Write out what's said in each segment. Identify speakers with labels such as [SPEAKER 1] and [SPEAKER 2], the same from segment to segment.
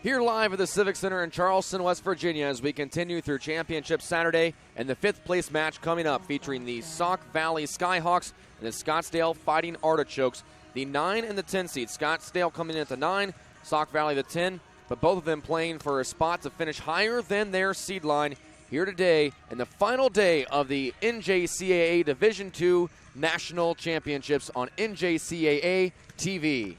[SPEAKER 1] Here live at the Civic Center in Charleston, West Virginia, as we continue through Championship Saturday and the fifth place match coming up featuring the Sauk Valley Skyhawks and the Scottsdale Fighting Artichokes. The 9 and the 10 seed. Scottsdale coming in at the 9, Sauk Valley the 10, but both of them playing for a spot to finish higher than their seed line here today in the final day of the NJCAA Division II National Championships on NJCAA TV.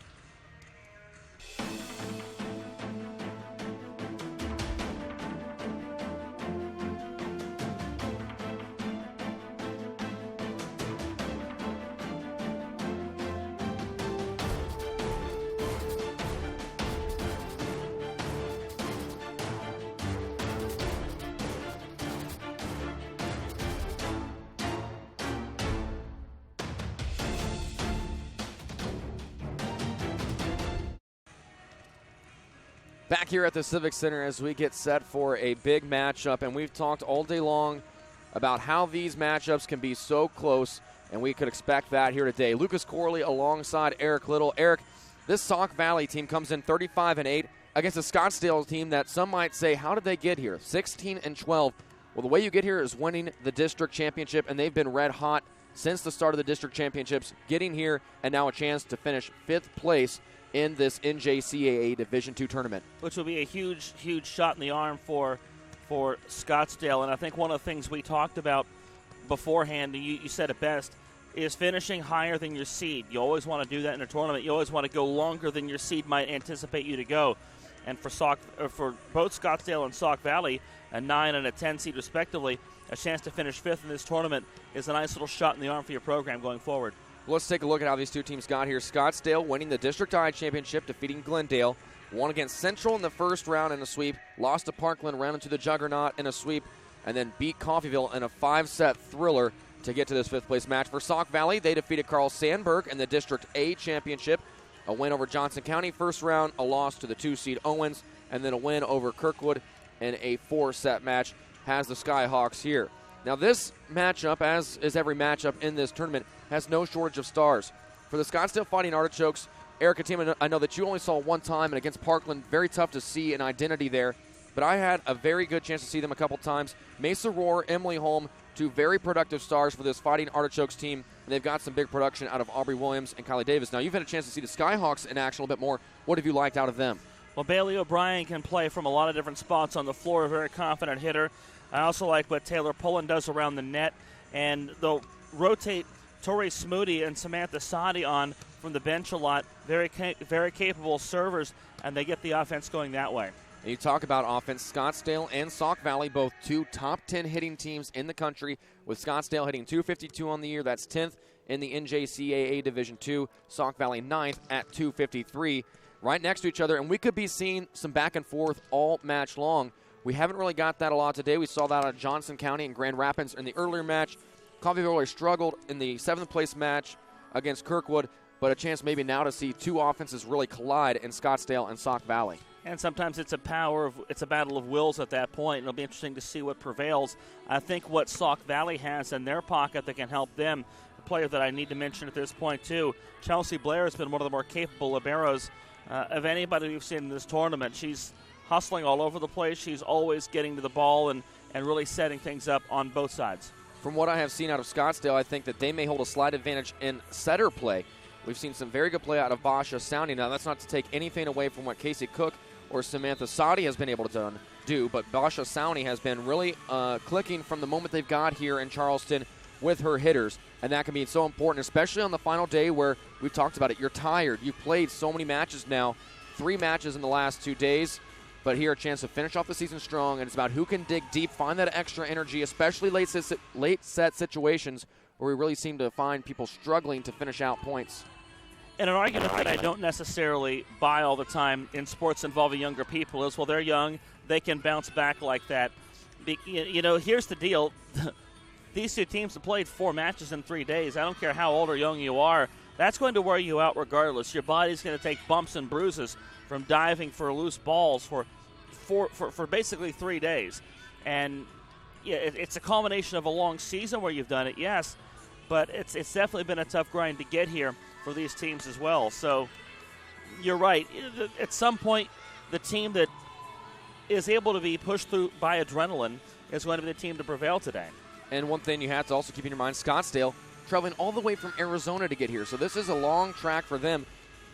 [SPEAKER 1] Back here at the Civic Center as we get set for a big matchup, and we've talked all day long about how these matchups can be so close, and we could expect that here today. Lucas Corley alongside Eric Little. Eric, this Sauk Valley team comes in 35-8 against a Scottsdale team that some might say, how did they get here? 16-12. Well, the way you get here is winning the district championship, and they've been red hot since the start of the district championships, getting here and now a chance to finish 5th place in this NJCAA Division II tournament.
[SPEAKER 2] Which will be a huge, huge shot in the arm for Scottsdale. And I think one of the things we talked about beforehand, and you said it best, is finishing higher than your seed. You always want to do that in a tournament. You always want to go longer than your seed might anticipate you to go. And for both Scottsdale and Sauk Valley, a 9 and a 10 seed respectively, a chance to finish 5th in this tournament is a nice little shot in the arm for your program going forward.
[SPEAKER 1] Let's take a look at how these two teams got here. Scottsdale winning the District I Championship, defeating Glendale. Won against Central in the first round in a sweep. Lost to Parkland, ran into the Juggernaut in a sweep, and then beat Coffeyville in a 5-set thriller to get to this 5th place match. For Sauk Valley, they defeated Carl Sandburg in the District A Championship. A win over Johnson County first round, a loss to the 2-seed Owens, and then a win over Kirkwood in a 4-set match. Has the Skyhawks here. Now this matchup, as is every matchup in this tournament, has no shortage of stars. For the Scottsdale Fighting Artichokes, Eric, a team I know that you only saw one time, and against Parkland, very tough to see an identity there. But I had a very good chance to see them a couple times. Mesa Roar, Emily Holm, two very productive stars for this Fighting Artichokes team, and they've got some big production out of Aubrey Williams and Kylie Davis. Now, you've had a chance to see the Skyhawks in action a little bit more. What have you liked out of them?
[SPEAKER 2] Well, Bailey O'Brien can play from a lot of different spots on the floor, a very confident hitter. I also like what Taylor Pullen does around the net, and they'll rotate Tori Smoody and Samantha Sadi on from the bench a lot. Very capable servers, and they get the offense going that way.
[SPEAKER 1] And you talk about offense, Scottsdale and Sauk Valley, both two top 10 hitting teams in the country, with Scottsdale hitting .252 on the year. That's 10th in the NJCAA Division II. Sauk Valley 9th at .253. Right next to each other, and we could be seeing some back and forth all match long. We haven't really got that a lot today. We saw that out of Johnson County and Grand Rapids in the earlier match. Coffeyville struggled in the 7th place match against Kirkwood, but a chance maybe now to see two offenses really collide in Scottsdale and Sauk Valley.
[SPEAKER 2] And sometimes it's a battle of wills at that point. It'll be interesting to see what prevails. I think what Sauk Valley has in their pocket that can help them, a player that I need to mention at this point too, Chelsea Blair has been one of the more capable liberos of anybody we've seen in this tournament. She's hustling all over the place. She's always getting to the ball and really setting things up on both sides.
[SPEAKER 1] From what I have seen out of Scottsdale, I think that they may hold a slight advantage in setter play. We've seen some very good play out of Basha Sowney. Now, that's not to take anything away from what Casey Cook or Samantha Sadi has been able to do, but Basha Sowney has been really clicking from the moment they've got here in Charleston with her hitters, and that can be so important, especially on the final day where we've talked about it. You're tired. You've played so many matches now, 3 matches in the last 2 days. But here, a chance to finish off the season strong, and it's about who can dig deep, find that extra energy, especially late set situations where we really seem to find people struggling to finish out points.
[SPEAKER 2] And an argument that I don't necessarily buy all the time in sports involving younger people is, well, they're young, they can bounce back like that. Here's the deal. These two teams have played 4 matches in 3 days. I don't care how old or young you are. That's going to wear you out regardless. Your body's going to take bumps and bruises from diving for loose balls for basically 3 days. And yeah, it's a culmination of a long season where you've done it, yes, but it's definitely been a tough grind to get here for these teams as well. So you're right. At some point, the team that is able to be pushed through by adrenaline is going to be the team to prevail today.
[SPEAKER 1] And one thing you have to also keep in your mind, Scottsdale traveling all the way from Arizona to get here. So this is a long track for them.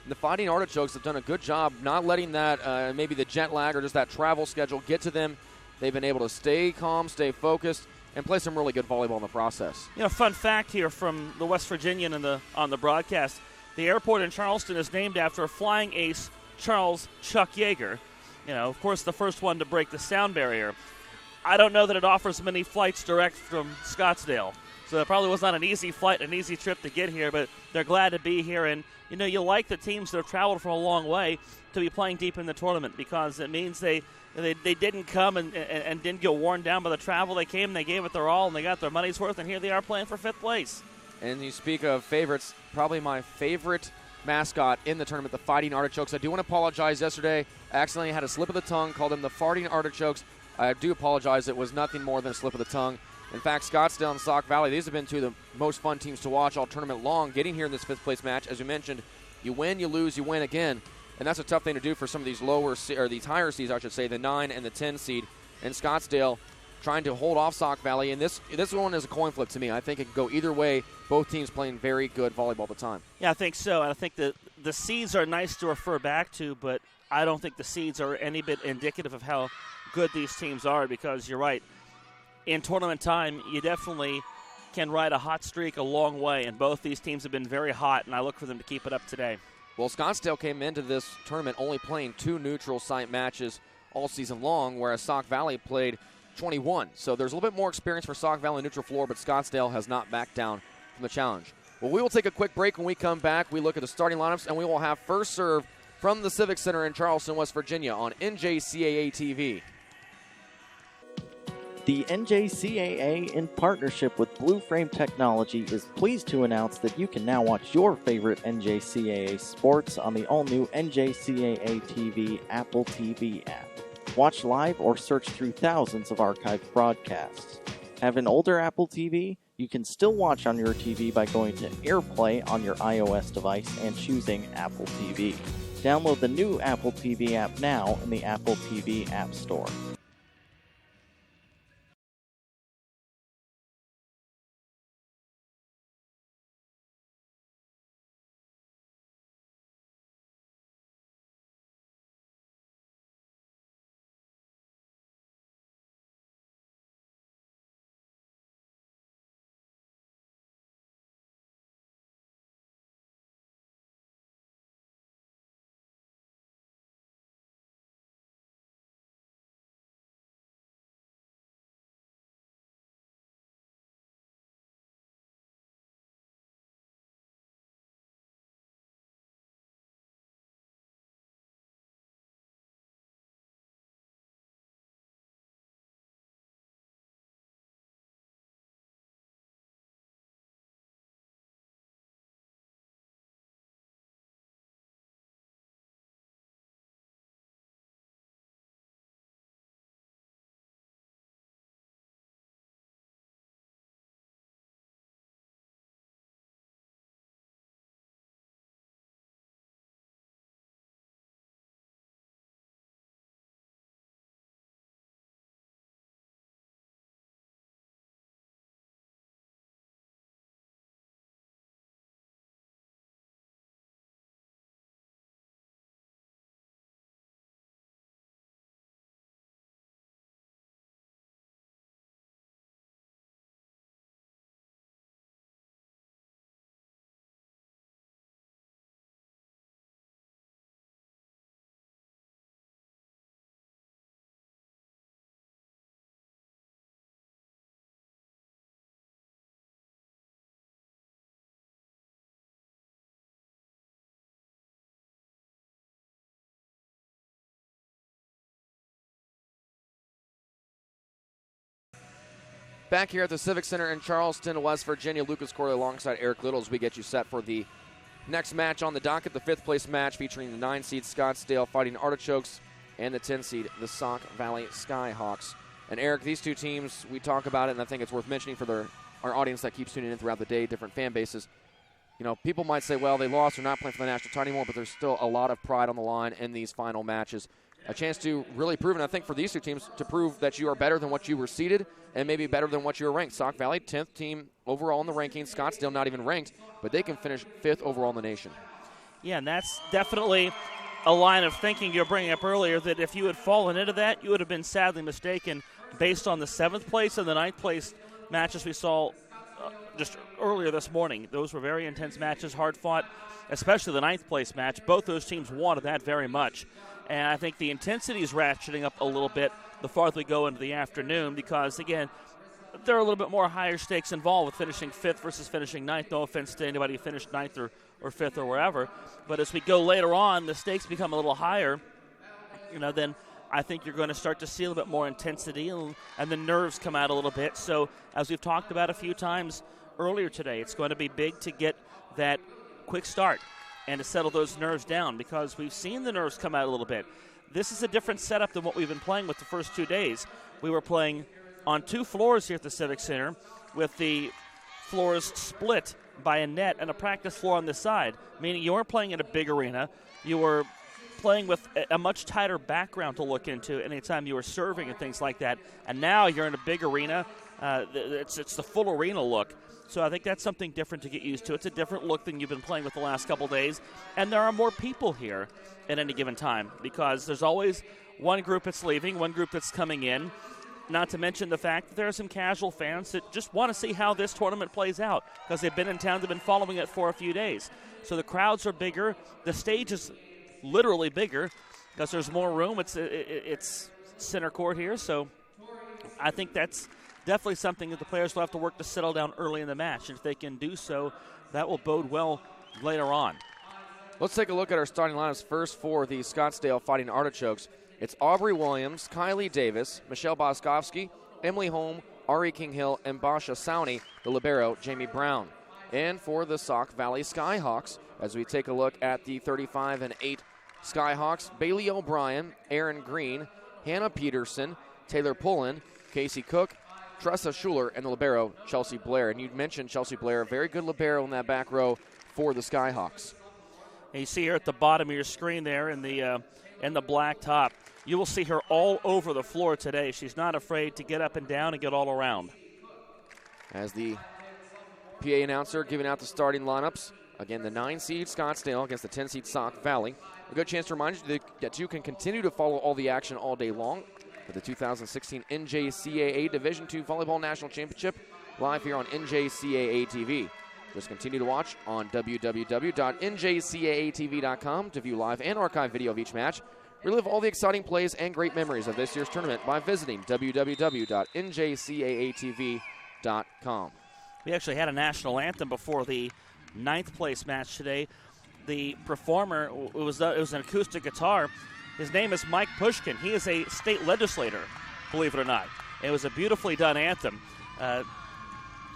[SPEAKER 1] The Fighting Artichokes have done a good job not letting that, maybe the jet lag or just that travel schedule get to them. They've been able to stay calm, stay focused, and play some really good volleyball in the process.
[SPEAKER 2] You know, fun fact here from the West Virginian on the broadcast, the airport in Charleston is named after flying ace Charles Chuck Yeager. You know, of course, the first one to break the sound barrier. I don't know that it offers many flights direct from Scottsdale. So it probably was not an easy flight, an easy trip to get here, but they're glad to be here. And, you know, you like the teams that have traveled from a long way to be playing deep in the tournament because it means they didn't come and didn't get worn down by the travel. They came, they gave it their all, and they got their money's worth, and here they are playing for 5th place. And
[SPEAKER 1] you speak of favorites, probably my favorite mascot in the tournament, the Fighting Artichokes. I do want to apologize yesterday. I accidentally had a slip of the tongue, called them the Farting Artichokes. I do apologize. It was nothing more than a slip of the tongue. In fact, Scottsdale and Sauk Valley, these have been two of the most fun teams to watch all tournament long. Getting here in this 5th place match, as you mentioned, you win, you lose, you win again. And that's a tough thing to do for some of these these higher seeds, I should say, the 9 and the 10 seed. And Scottsdale trying to hold off Sauk Valley. And this one is a coin flip to me. I think it can go either way. Both teams playing very good volleyball at the time.
[SPEAKER 2] Yeah, I think so. And I think the seeds are nice to refer back to, but I don't think the seeds are any bit indicative of how good these teams are because you're right. In tournament time, you definitely can ride a hot streak a long way, and both these teams have been very hot, and I look for them to keep it up today.
[SPEAKER 1] Well, Scottsdale came into this tournament only playing 2 neutral site matches all season long, whereas Sauk Valley played 21. So there's a little bit more experience for Sauk Valley neutral floor, but Scottsdale has not backed down from the challenge. Well, we will take a quick break. When we come back, we look at the starting lineups, and we will have first serve from the Civic Center in Charleston, West Virginia on NJCAA TV.
[SPEAKER 3] The NJCAA, in partnership with Blue Frame Technology, is pleased to announce that you can now watch your favorite NJCAA sports on the all-new NJCAA TV Apple TV app. Watch live or search through thousands of archived broadcasts. Have an older Apple TV? You can still watch on your TV by going to AirPlay on your iOS device and choosing Apple TV. Download the new Apple TV app now in the Apple TV App Store.
[SPEAKER 1] Back here at the Civic Center in Charleston, West Virginia, Lucas Corley alongside Eric Little as we get you set for the next match on the docket, the 5th place match featuring the 9 seed Scottsdale Fighting Artichokes and the 10 seed, the Sauk Valley Skyhawks. And Eric, these two teams, we talk about it, and I think it's worth mentioning for our audience that keeps tuning in throughout the day, different fan bases. You know, people might say, well, they lost, they're not playing for the national title anymore, but there's still a lot of pride on the line in these final matches. a chance to really prove, and I think for these two teams to prove that you are better than what you were seeded and maybe better than what you were ranked. Sauk Valley, 10th team overall in the rankings. Scottsdale not even ranked, but they can finish 5th overall in the nation.
[SPEAKER 2] Yeah, and that's definitely a line of thinking you're bringing up earlier, that if you had fallen into that, you would have been sadly mistaken based on the 7th place and the 9th place matches we saw just earlier this morning. Those were very intense matches, hard-fought, especially the 9th place match. Both those teams wanted that very much. And I think the intensity is ratcheting up a little bit the farther we go into the afternoon because, again, there are a little bit more higher stakes involved with finishing 5th versus finishing 9th. No offense to anybody who finished 9th or 5th or wherever. But as we go later on, the stakes become a little higher. Then I think you're going to start to see a little bit more intensity and the nerves come out a little bit. So as we've talked about a few times earlier today, it's going to be big to get that quick start and to settle those nerves down because we've seen the nerves come out a little bit. This is a different setup than what we've been playing with the first 2 days. We were playing on 2 floors here at the Civic Center with the floors split by a net and a practice floor on this side, meaning you weren't playing in a big arena. You were playing with a much tighter background to look into anytime you were serving and things like that. And now you're in a big arena. It's the full arena look. So I think that's something different to get used to. It's a different look than you've been playing with the last couple days. And there are more people here at any given time because there's always one group that's leaving, one group that's coming in. Not to mention the fact that there are some casual fans that just want to see how this tournament plays out because they've been in town, they've been following it for a few days. So the crowds are bigger. The stage is literally bigger because there's more room. It's center court here. So I think that's definitely something that the players will have to work to settle down early in the match. And if they can do so, that will bode well later on.
[SPEAKER 1] Let's take a look at our starting lineups first for the Scottsdale Fighting Artichokes. It's Aubrey Williams, Kylie Davis, Michelle Boskovsky, Emily Holm, Ari Kinghill, and Basha Sowney, the libero, Jamie Brown. And for the Sauk Valley Skyhawks, as we take a look at the 35-8 Skyhawks, Bailey O'Brien, Aaron Green, Hannah Peterson, Taylor Pullen, Casey Cook, Tressa Schuler, and the libero, Chelsea Blair. And you mentioned Chelsea Blair, a very good libero in that back row for the Skyhawks.
[SPEAKER 2] And you see her at the bottom of your screen there in the black top. You will see her all over the floor today. She's not afraid to get up and down and get all around.
[SPEAKER 1] As the PA announcer giving out the starting lineups, again, the 9-seed Scottsdale against the 10-seed Sauk Valley. A good chance to remind you that you can continue to follow all the action all day long for the 2016 NJCAA Division II Volleyball National Championship live here on NJCAA TV. Just continue to watch on www.njcaatv.com to view live and archive video of each match. Relive all the exciting plays and great memories of this year's tournament by visiting www.njcaatv.com.
[SPEAKER 2] We actually had a national anthem before the 9th place match today. The performer, it was an acoustic guitar. His name is Mike Pushkin. He is a state legislator, believe it or not. It was a beautifully done anthem.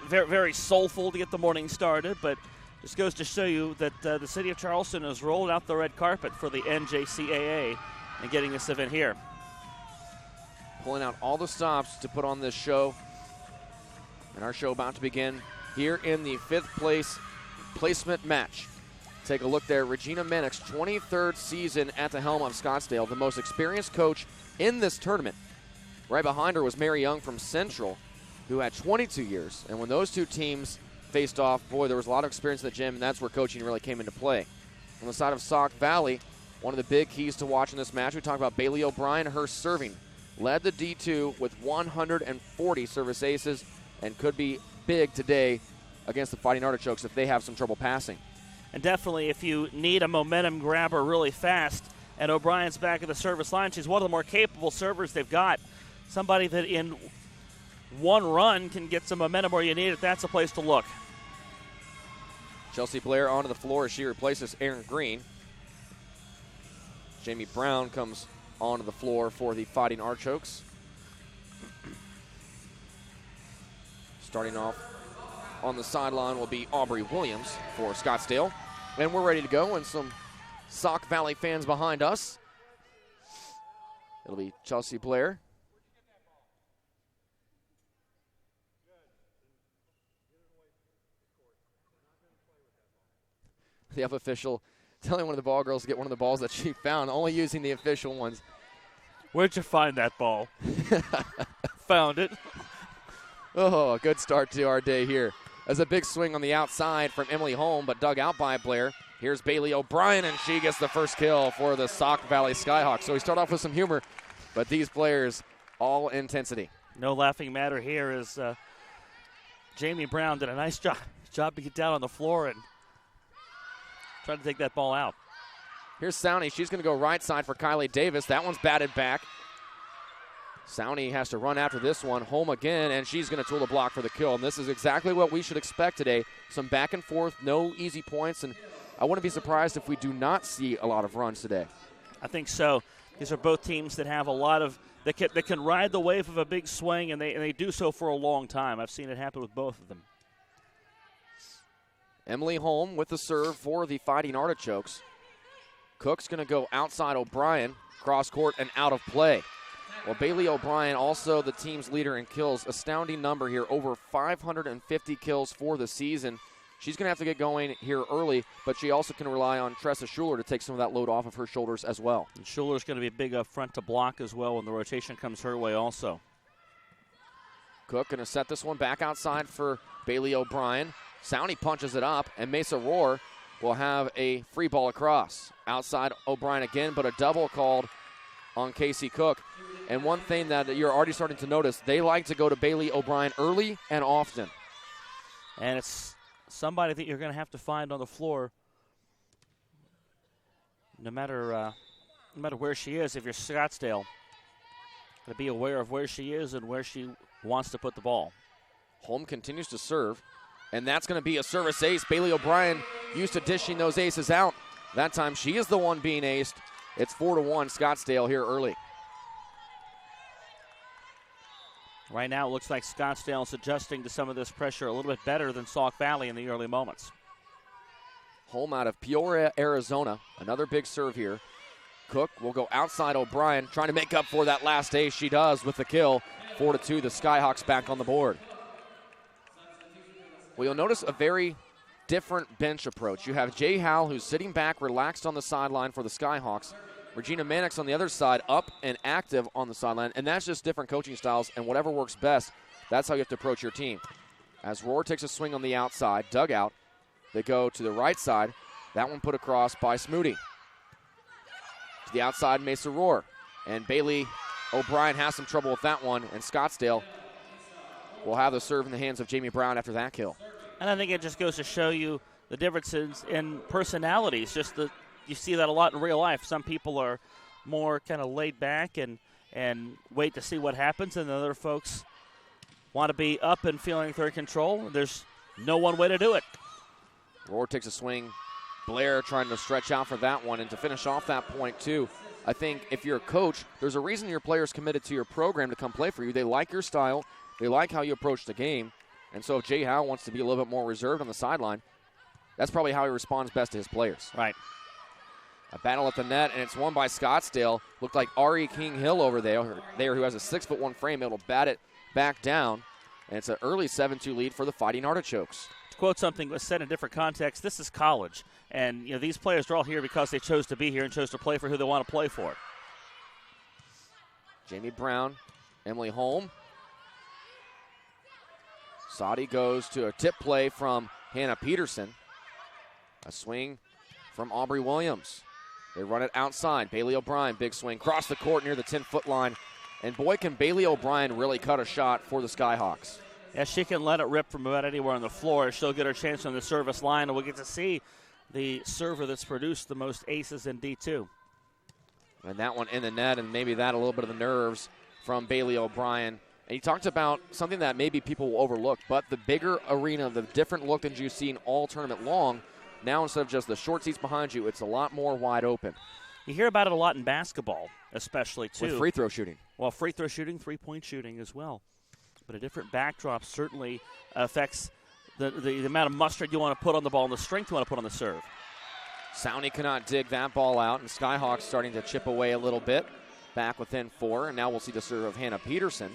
[SPEAKER 2] Very, very soulful to get the morning started, but just goes to show you that the city of Charleston has rolled out the red carpet for the NJCAA and getting this event here.
[SPEAKER 1] Pulling out all the stops to put on this show. And our show about to begin here in the 5th place placement match. Take a look there. Regina Mannix, 23rd season at the helm of Scottsdale, the most experienced coach in this tournament. Right behind her was Mary Young from Central, who had 22 years. And when those two teams faced off, boy, there was a lot of experience in the gym, and that's where coaching really came into play. On the side of Sauk Valley, one of the big keys to watching this match, we talked about Bailey O'Brien, her serving. Led the D2 with 140 service aces and could be big today against the Fighting Artichokes if they have some trouble passing.
[SPEAKER 2] And definitely if you need a momentum grabber really fast, and O'Brien's back at the service line, she's one of the more capable servers they've got. Somebody that in one run can get some momentum where you need it. That's a place to look.
[SPEAKER 1] Chelsea Blair onto the floor as she replaces Aaron Green. Jamie Brown comes onto the floor for the Fighting Artichokes. Starting off on the sideline will be Aubrey Williams for Scottsdale. And we're ready to go, and some Sauk Valley fans behind us. It'll be Chelsea Blair. The F official telling one of the ball girls to get one of the balls that she found, only using the official ones.
[SPEAKER 2] Where'd you find that ball? Found it.
[SPEAKER 1] Oh, a good start to our day here. As a big swing on the outside from Emily Holm, but dug out by Blair. Here's Bailey O'Brien, and she gets the first kill for the Sauk Valley Skyhawks. So we start off with some humor, but these players, all intensity.
[SPEAKER 2] No laughing matter here as Jamie Brown did a nice job to get down on the floor and try to take that ball out.
[SPEAKER 1] Here's Sowney. She's going to go right side for Kylie Davis. That one's batted back. Sowney has to run after this one. Home again, and she's going to tool the block for the kill. And this is exactly what we should expect today. Some back and forth, no easy points, and I wouldn't be surprised if we do not see a lot of runs today.
[SPEAKER 2] I think so. These are both teams that have a lot of that can ride the wave of a big swing, and they do so for a long time. I've seen it happen with both of them.
[SPEAKER 1] Emily Holm with the serve for the Fighting Artichokes. Cook's going to go outside O'Brien, cross court and out of play. Well, Bailey O'Brien, also the team's leader in kills. Astounding number here, over 550 kills for the season. She's going to have to get going here early, but she also can rely on Tressa Schuler to take some of that load off of her shoulders as well.
[SPEAKER 2] And Schuler's going to be big up front to block as well when the rotation comes her way also.
[SPEAKER 1] Cook going to set this one back outside for Bailey O'Brien. Sowney punches it up, and Mesa Roar will have a free ball across. Outside O'Brien again, but a double called on Casey Cook. And one thing that you're already starting to notice, they like to go to Bailey O'Brien early and often.
[SPEAKER 2] And it's somebody that you're going to have to find on the floor no matter where she is. If you're Scottsdale, to be aware of where she is and where she wants to put the ball.
[SPEAKER 1] Holm continues to serve, and that's going to be a service ace. Bailey O'Brien used to dishing those aces out. That time she is the one being aced. It's 4-1 Scottsdale here early.
[SPEAKER 2] Right now it looks like Scottsdale is adjusting to some of this pressure a little bit better than Sauk Valley in the early moments.
[SPEAKER 1] Holm out of Peoria, Arizona. Another big serve here. Cook will go outside O'Brien, trying to make up for that last ace. She does with the kill. 4-2, the Skyhawks back on the board. Well, you'll notice a very different bench approach. You have Jay Howell, who's sitting back, relaxed on the sideline for the Skyhawks. Regina Mannix on the other side, up and active on the sideline. And that's just different coaching styles, and whatever works best, that's how you have to approach your team. As Roar takes a swing on the outside, dugout, they go to the right side. That one put across by Smoody. To the outside, Mesa Roar. And Bailey O'Brien has some trouble with that one, and Scottsdale will have the serve in the hands of Jamie Brown after that kill.
[SPEAKER 2] And I think it just goes to show you the differences in personalities. Just that you see that a lot in real life. Some people are more kind of laid back and wait to see what happens, and other folks want to be up and feeling their control. There's no one way to do it.
[SPEAKER 1] Roar takes a swing. Blair trying to stretch out for that one, and to finish off that point too. I think if you're a coach, there's a reason your players committed to your program to come play for you. They like your style. They like how you approach the game. And so if Jay Howe wants to be a little bit more reserved on the sideline, that's probably how he responds best to his players.
[SPEAKER 2] Right.
[SPEAKER 1] A battle at the net, and it's won by Scottsdale. Looked like Ari King-Hill over there, who has a 6'1" frame, able to bat it back down. And it's an early 7-2 lead for the Fighting Artichokes.
[SPEAKER 2] To quote something that was said in a different context, this is college. And these players are all here because they chose to be here and chose to play for who they want to play for.
[SPEAKER 1] Jamie Brown, Emily Holm. Sadi goes to a tip play from Hannah Peterson. A swing from Aubrey Williams. They run it outside. Bailey O'Brien, big swing, cross the court near the 10-foot line. And boy, can Bailey O'Brien really cut a shot for the Skyhawks.
[SPEAKER 2] Yeah, she can let it rip from about anywhere on the floor. She'll get her chance on the service line, and we'll get to see the server that's produced the most aces in D2.
[SPEAKER 1] And that one in the net, and maybe that a little bit of the nerves from Bailey O'Brien. And he talked about something that maybe people will overlook, but the bigger arena, the different look than you've seen all tournament long, now instead of just the short seats behind you, it's a lot more wide open.
[SPEAKER 2] You hear about it a lot in basketball, especially, too.
[SPEAKER 1] With free throw shooting.
[SPEAKER 2] Well, free throw shooting, three-point shooting as well. But a different backdrop certainly affects the amount of mustard you want to put on the ball and the strength you want to put on the serve.
[SPEAKER 1] Sowney cannot dig that ball out, and Skyhawks starting to chip away a little bit. Back within 4, and now we'll see the serve of Hannah Peterson.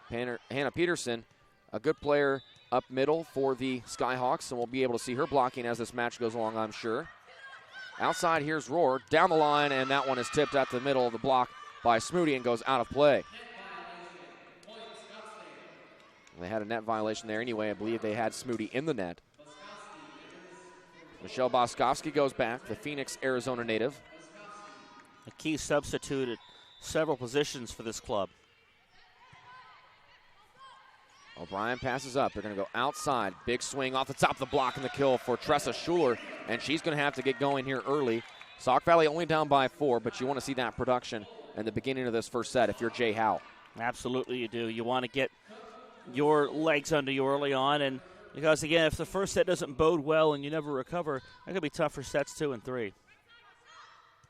[SPEAKER 1] Hannah Peterson, a good player up middle for the Skyhawks, and we'll be able to see her blocking as this match goes along, I'm sure. Outside, here's Roar. Down the line, and that one is tipped at the middle of the block by Smoody and goes out of play. They had a net violation there anyway. I believe they had Smoody in the net. Michelle Boskovsky goes back, the Phoenix, Arizona native.
[SPEAKER 2] A key substitute at several positions for this club.
[SPEAKER 1] O'Brien passes up. They're going to go outside. Big swing off the top of the block and the kill for Tressa Schuler, and she's going to have to get going here early. Sauk Valley only down by 4, but you want to see that production in the beginning of this first set if you're Jay Howe.
[SPEAKER 2] Absolutely you do. You want to get your legs under you early on, and because, again, if the first set doesn't bode well and you never recover, that could be tough for sets 2 and 3.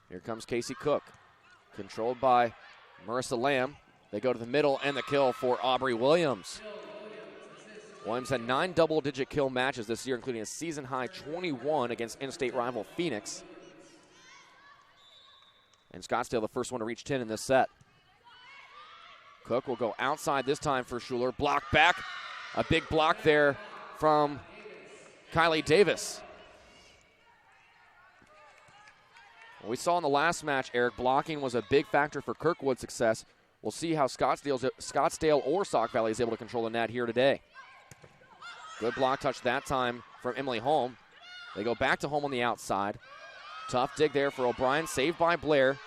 [SPEAKER 1] Here comes Casey Cook, controlled by Marissa Lamb. They go to the middle, and the kill for Aubrey Williams. Williams had 9 double-digit kill matches this year, including a season-high 21 against in-state rival Phoenix. And Scottsdale, the first one to reach 10 in this set. Cook will go outside this time for Schuler. Block back. A big block there from Kylie Davis. We saw in the last match, Eric, blocking was a big factor for Kirkwood's success. We'll see how Scottsdale or Sauk Valley is able to control the net here today. Good block touch that time from Emily Holm. They go back to Holm on the outside. Tough dig there for O'Brien, saved by Blair,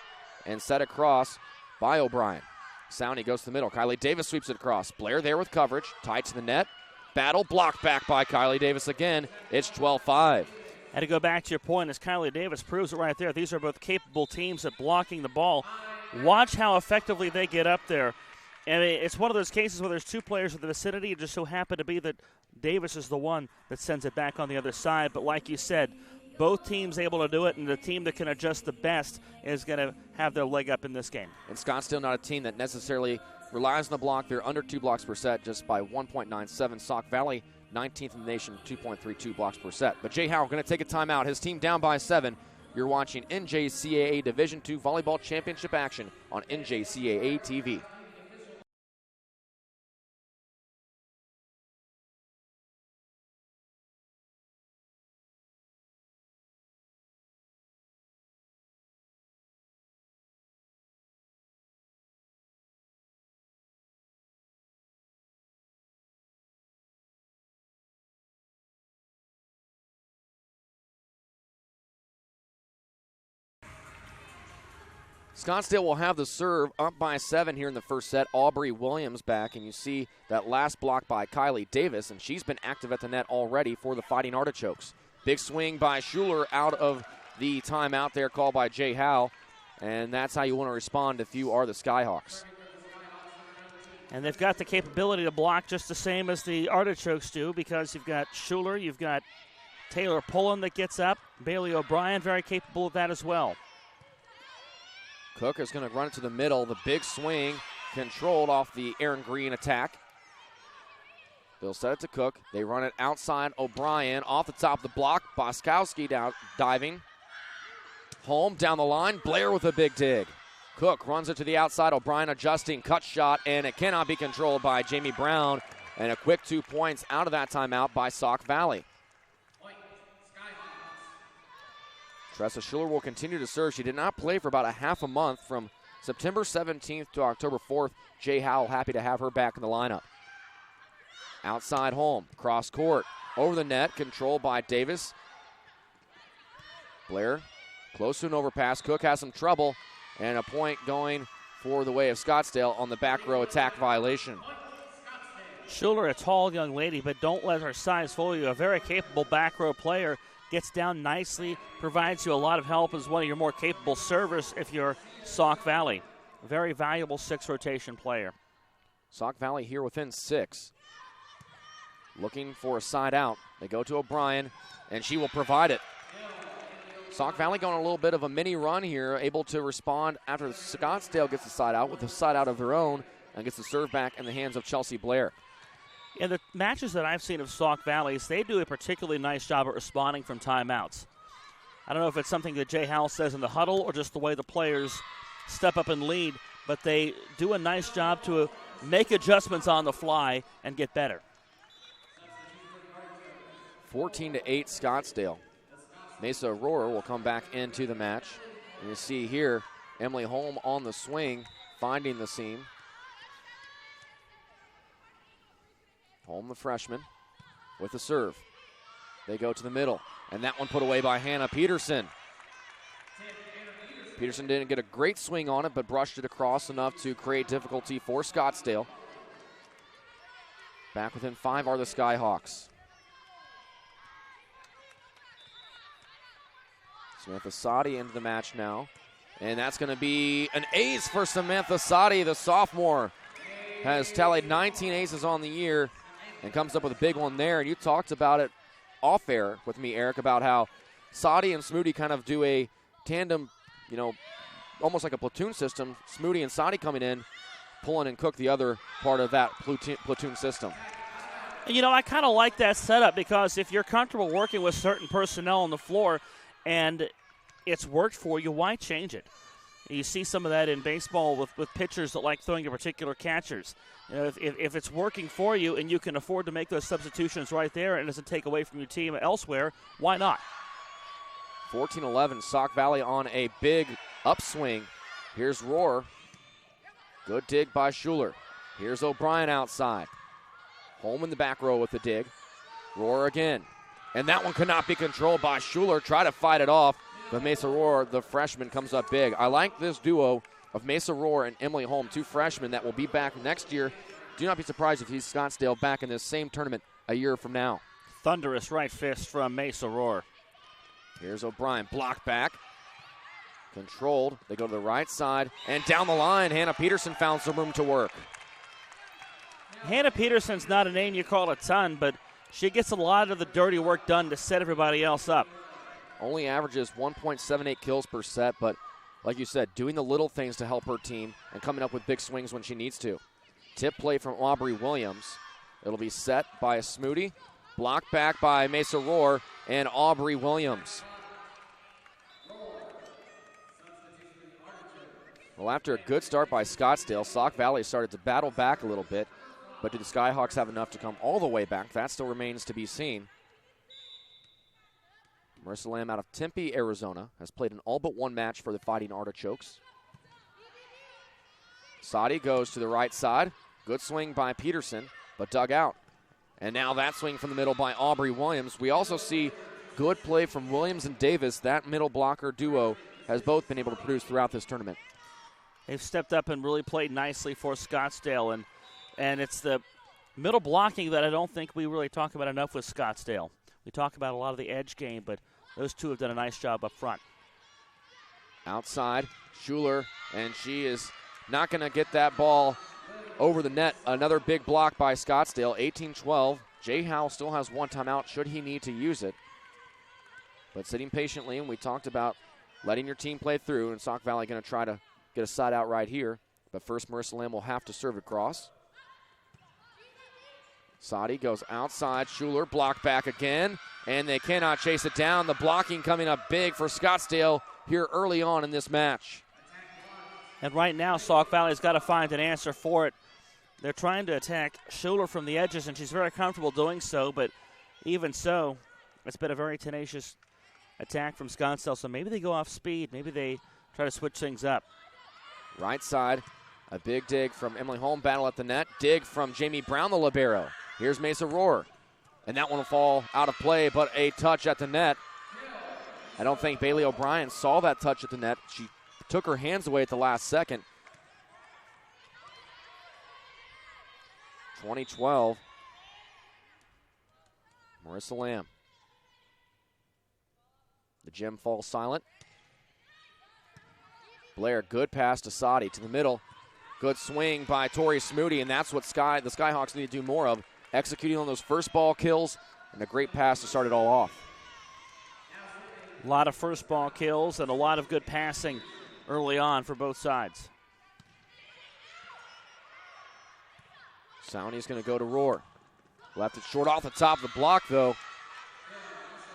[SPEAKER 1] and set across by O'Brien. Sowney goes to the middle. Kylie Davis sweeps it across. Blair there with coverage, tied to the net. Battle blocked back by Kylie Davis again. It's 12-5.
[SPEAKER 2] Had to go back to your point as Kylie Davis proves it right there. These are both capable teams at blocking the ball. Watch how effectively they get up there. And it's one of those cases where there's 2 players in the vicinity. It just so happened to be that Davis is the one that sends it back on the other side. But like you said, both teams able to do it, and the team that can adjust the best is going to have their leg up in this game.
[SPEAKER 1] And Scottsdale not a team that necessarily relies on the block. They're under 2 blocks per set, just by 1.97. Sauk Valley, 19th in the nation, 2.32 blocks per set. But Jay Howe going to take a timeout. His team down by 7. You're watching NJCAA Division II Volleyball Championship action on NJCAA TV. Scottsdale will have the serve up by 7 here in the first set. Aubrey Williams back, and you see that last block by Kylie Davis, and she's been active at the net already for the Fighting Artichokes. Big swing by Schuler out of the timeout there called by Jay Howe, and that's how you want to respond if you are the Skyhawks.
[SPEAKER 2] And they've got the capability to block just the same as the Artichokes do, because you've got Schuler, you've got Taylor Pullen that gets up, Bailey O'Brien very capable of that as well.
[SPEAKER 1] Cook is going to run it to the middle. The big swing controlled off the Aaron Green attack. They'll set it to Cook. They run it outside. O'Brien off the top of the block. Boskowski down diving. Holm down the line. Blair with a big dig. Cook runs it to the outside. O'Brien adjusting. Cut shot, and it cannot be controlled by Jamie Brown. And a quick 2 points out of that timeout by Sauk Valley. Tressa Schuler will continue to serve. She did not play for about a half a month from September 17th to October 4th. Jay Howell happy to have her back in the lineup. Outside Holm, cross court, over the net, controlled by Davis. Blair close to an overpass. Cook has some trouble, and a point going for the way of Scottsdale on the back row attack violation.
[SPEAKER 2] Schuler, a tall young lady, but don't let her size fool you. A very capable back row player. Gets down nicely, provides you a lot of help as one of your more capable servers if you're Sauk Valley. Very valuable 6 rotation player.
[SPEAKER 1] Sauk Valley here within 6. Looking for a side out. They go to O'Brien, and she will provide it. Sauk Valley going a little bit of a mini run here, able to respond after Scottsdale gets the side out with a side out of their own and gets the serve back in the hands of Chelsea Blair.
[SPEAKER 2] In the matches that I've seen of Sauk Valley, they do a particularly nice job at responding from timeouts. I don't know if it's something that Jay Howell says in the huddle or just the way the players step up and lead, but they do a nice job to make adjustments on the fly and get better.
[SPEAKER 1] 14-8 Scottsdale. Mesa Aurora will come back into the match. And you see here Emily Holm on the swing, finding the seam. Holm, the freshman, with the serve. They go to the middle, and that one put away by Hannah Peterson. Peterson didn't get a great swing on it, but brushed it across enough to create difficulty for Scottsdale. Back within 5 are the Skyhawks. Samantha Sadi into the match now. And that's going to be an ace for Samantha Sadi. The sophomore has tallied 19 aces on the year and comes up with a big one there. And you talked about it off air with me, Eric, about how Sadi and Smoody kind of do a tandem, almost like a platoon system. Smoody and Sadi coming in, pulling and cook the other part of that platoon system.
[SPEAKER 2] I kind of like that setup because if you're comfortable working with certain personnel on the floor and it's worked for you, why change it? You see some of that in baseball with pitchers that like throwing to particular catchers. If it's working for you and you can afford to make those substitutions right there and it doesn't take away from your team elsewhere, why not?
[SPEAKER 1] 14-11, Sauk Valley on a big upswing. Here's Rohr. Good dig by Schuler. Here's O'Brien outside. Holm in the back row with the dig. Rohr again. And that one could not be controlled by Schuler. Try to fight it off. But Mesa Rohr, the freshman, comes up big. I like this duo of Mesa Rohr and Emily Holm, 2 freshmen that will be back next year. Do not be surprised if he's Scottsdale back in this same tournament a year from now.
[SPEAKER 2] Thunderous right fist from Mesa Rohr.
[SPEAKER 1] Here's O'Brien, blocked back. Controlled. They go to the right side. And down the line, Hannah Peterson found some room to work.
[SPEAKER 2] Hannah Peterson's not a name you call a ton, but she gets a lot of the dirty work done to set everybody else up.
[SPEAKER 1] Only averages 1.78 kills per set, but like you said, doing the little things to help her team and coming up with big swings when she needs to. Tip play from Aubrey Williams. It'll be set by a Smoody. Blocked back by Mesa Rohr and Aubrey Williams. Well, after a good start by Scottsdale, Sauk Valley started to battle back a little bit, but do the Skyhawks have enough to come all the way back? That still remains to be seen. Marissa Lamb out of Tempe, Arizona, has played in all but one match for the Fighting Artichokes. Sadi goes to the right side. Good swing by Peterson, but dug out. And now that swing from the middle by Aubrey Williams. We also see good play from Williams and Davis. That middle blocker duo has both been able to produce throughout this tournament.
[SPEAKER 2] They've stepped up and really played nicely for Scottsdale, and it's the middle blocking that I don't think we really talk about enough with Scottsdale. We talk about a lot of the edge game, but those two have done a nice job up front.
[SPEAKER 1] Outside, Schuler, and she is not going to get that ball over the net. Another big block by Scottsdale, 18-12. Jay Howell still has one timeout should he need to use it. But sitting patiently, and we talked about letting your team play through, and Sauk Valley going to try to get a side out right here. But first, Marissa Lamb will have to serve across. Sadi goes outside. Schuler blocked back again, and they cannot chase it down. The blocking coming up big for Scottsdale here early on in this match.
[SPEAKER 2] And right now, Sauk Valley's got to find an answer for it. They're trying to attack Schuler from the edges, and she's very comfortable doing so, but even so, it's been a very tenacious attack from Scottsdale, so maybe they go off speed. Maybe they try to switch things up.
[SPEAKER 1] Right side, a big dig from Emily Holm, battle at the net. Dig from Jamie Brown, the libero. Here's Mesa Rohr, and that one will fall out of play, but a touch at the net. I don't think Bailey O'Brien saw that touch at the net. She took her hands away at the last second. 2012. Marissa Lamb. The gym falls silent. Blair, good pass to Sadi to the middle. Good swing by Tori Smoody, and that's what the Skyhawks need to do more of. Executing on those first ball kills, and a great pass to start it all off.
[SPEAKER 2] A lot of first ball kills and a lot of good passing early on for both sides.
[SPEAKER 1] Sowney's going to go to Rohr. Left it short off the top of the block, though.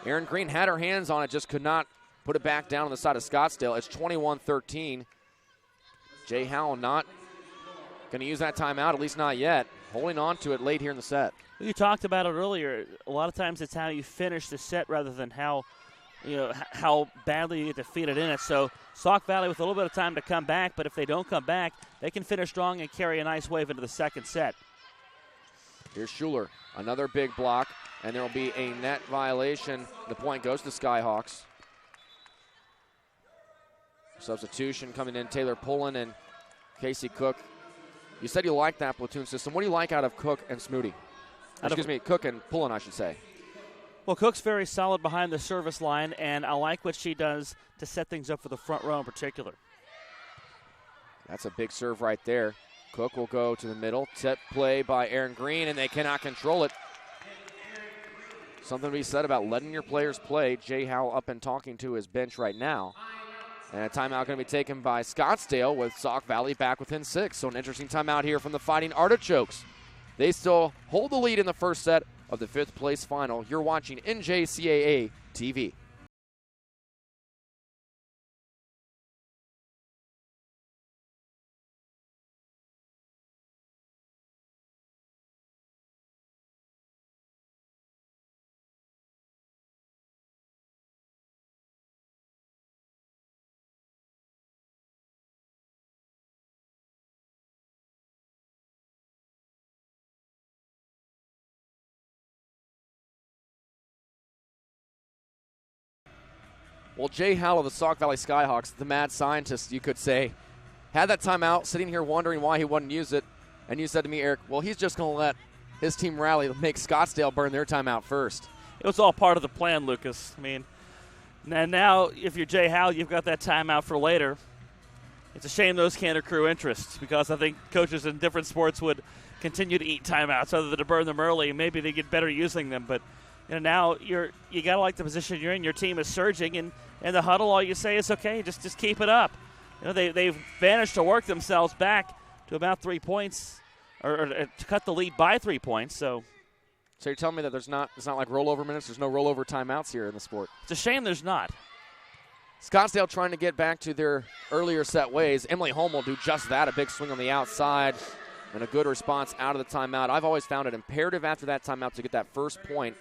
[SPEAKER 1] Erin Green had her hands on it, just could not put it back down on the side of Scottsdale. It's 21-13. Jay Howell not going to use that timeout, at least not yet. Holding on to it late here in the set.
[SPEAKER 2] You talked about it earlier. A lot of times it's how you finish the set rather than how how badly you get defeated in it. So Sauk Valley with a little bit of time to come back, but if they don't come back, they can finish strong and carry a nice wave into the second set.
[SPEAKER 1] Here's Schuler, another big block, and there will be a net violation. The point goes to the Skyhawks. Substitution coming in, Taylor Pullen and Casey Cook. You said you like that platoon system. What do you like out of Cook and Smoody? Cook and Pullen, I should say.
[SPEAKER 2] Well, Cook's very solid behind the service line, and I like what she does to set things up for the front row in particular.
[SPEAKER 1] That's a big serve right there. Cook will go to the middle. Tip play by Aaron Green, and they cannot control it. Something to be said about letting your players play. Jay Howell up and talking to his bench right now. And a timeout going to be taken by Scottsdale with Sauk Valley back within 6. So an interesting timeout here from the Fighting Artichokes. They still hold the lead in the first set of the 5th place final. You're watching NJCAA TV. Well, Jay Howell of the Sauk Valley Skyhawks, the mad scientist, you could say, had that timeout, sitting here wondering why he wouldn't use it. And you said to me, Eric, well, he's just going to let his team rally, make Scottsdale burn their timeout first.
[SPEAKER 2] It was all part of the plan, Lucas. I mean, and now if you're Jay Howell, you've got that timeout for later. It's a shame those can't accrue interest, because I think coaches in different sports would continue to eat timeouts other than to burn them early. Maybe they get better using them, but now you got to like the position you're in. Your team is surging, and in the huddle, all you say is, okay, just keep it up. They've managed to work themselves back to about 3 points, or to cut the lead by 3 points. So
[SPEAKER 1] you're telling me that it's not like rollover minutes? There's no rollover timeouts here in the sport.
[SPEAKER 2] It's a shame there's not.
[SPEAKER 1] Scottsdale trying to get back to their earlier set ways. Emily Holm will do just that, a big swing on the outside, and a good response out of the timeout. I've always found it imperative after that timeout to get that first point.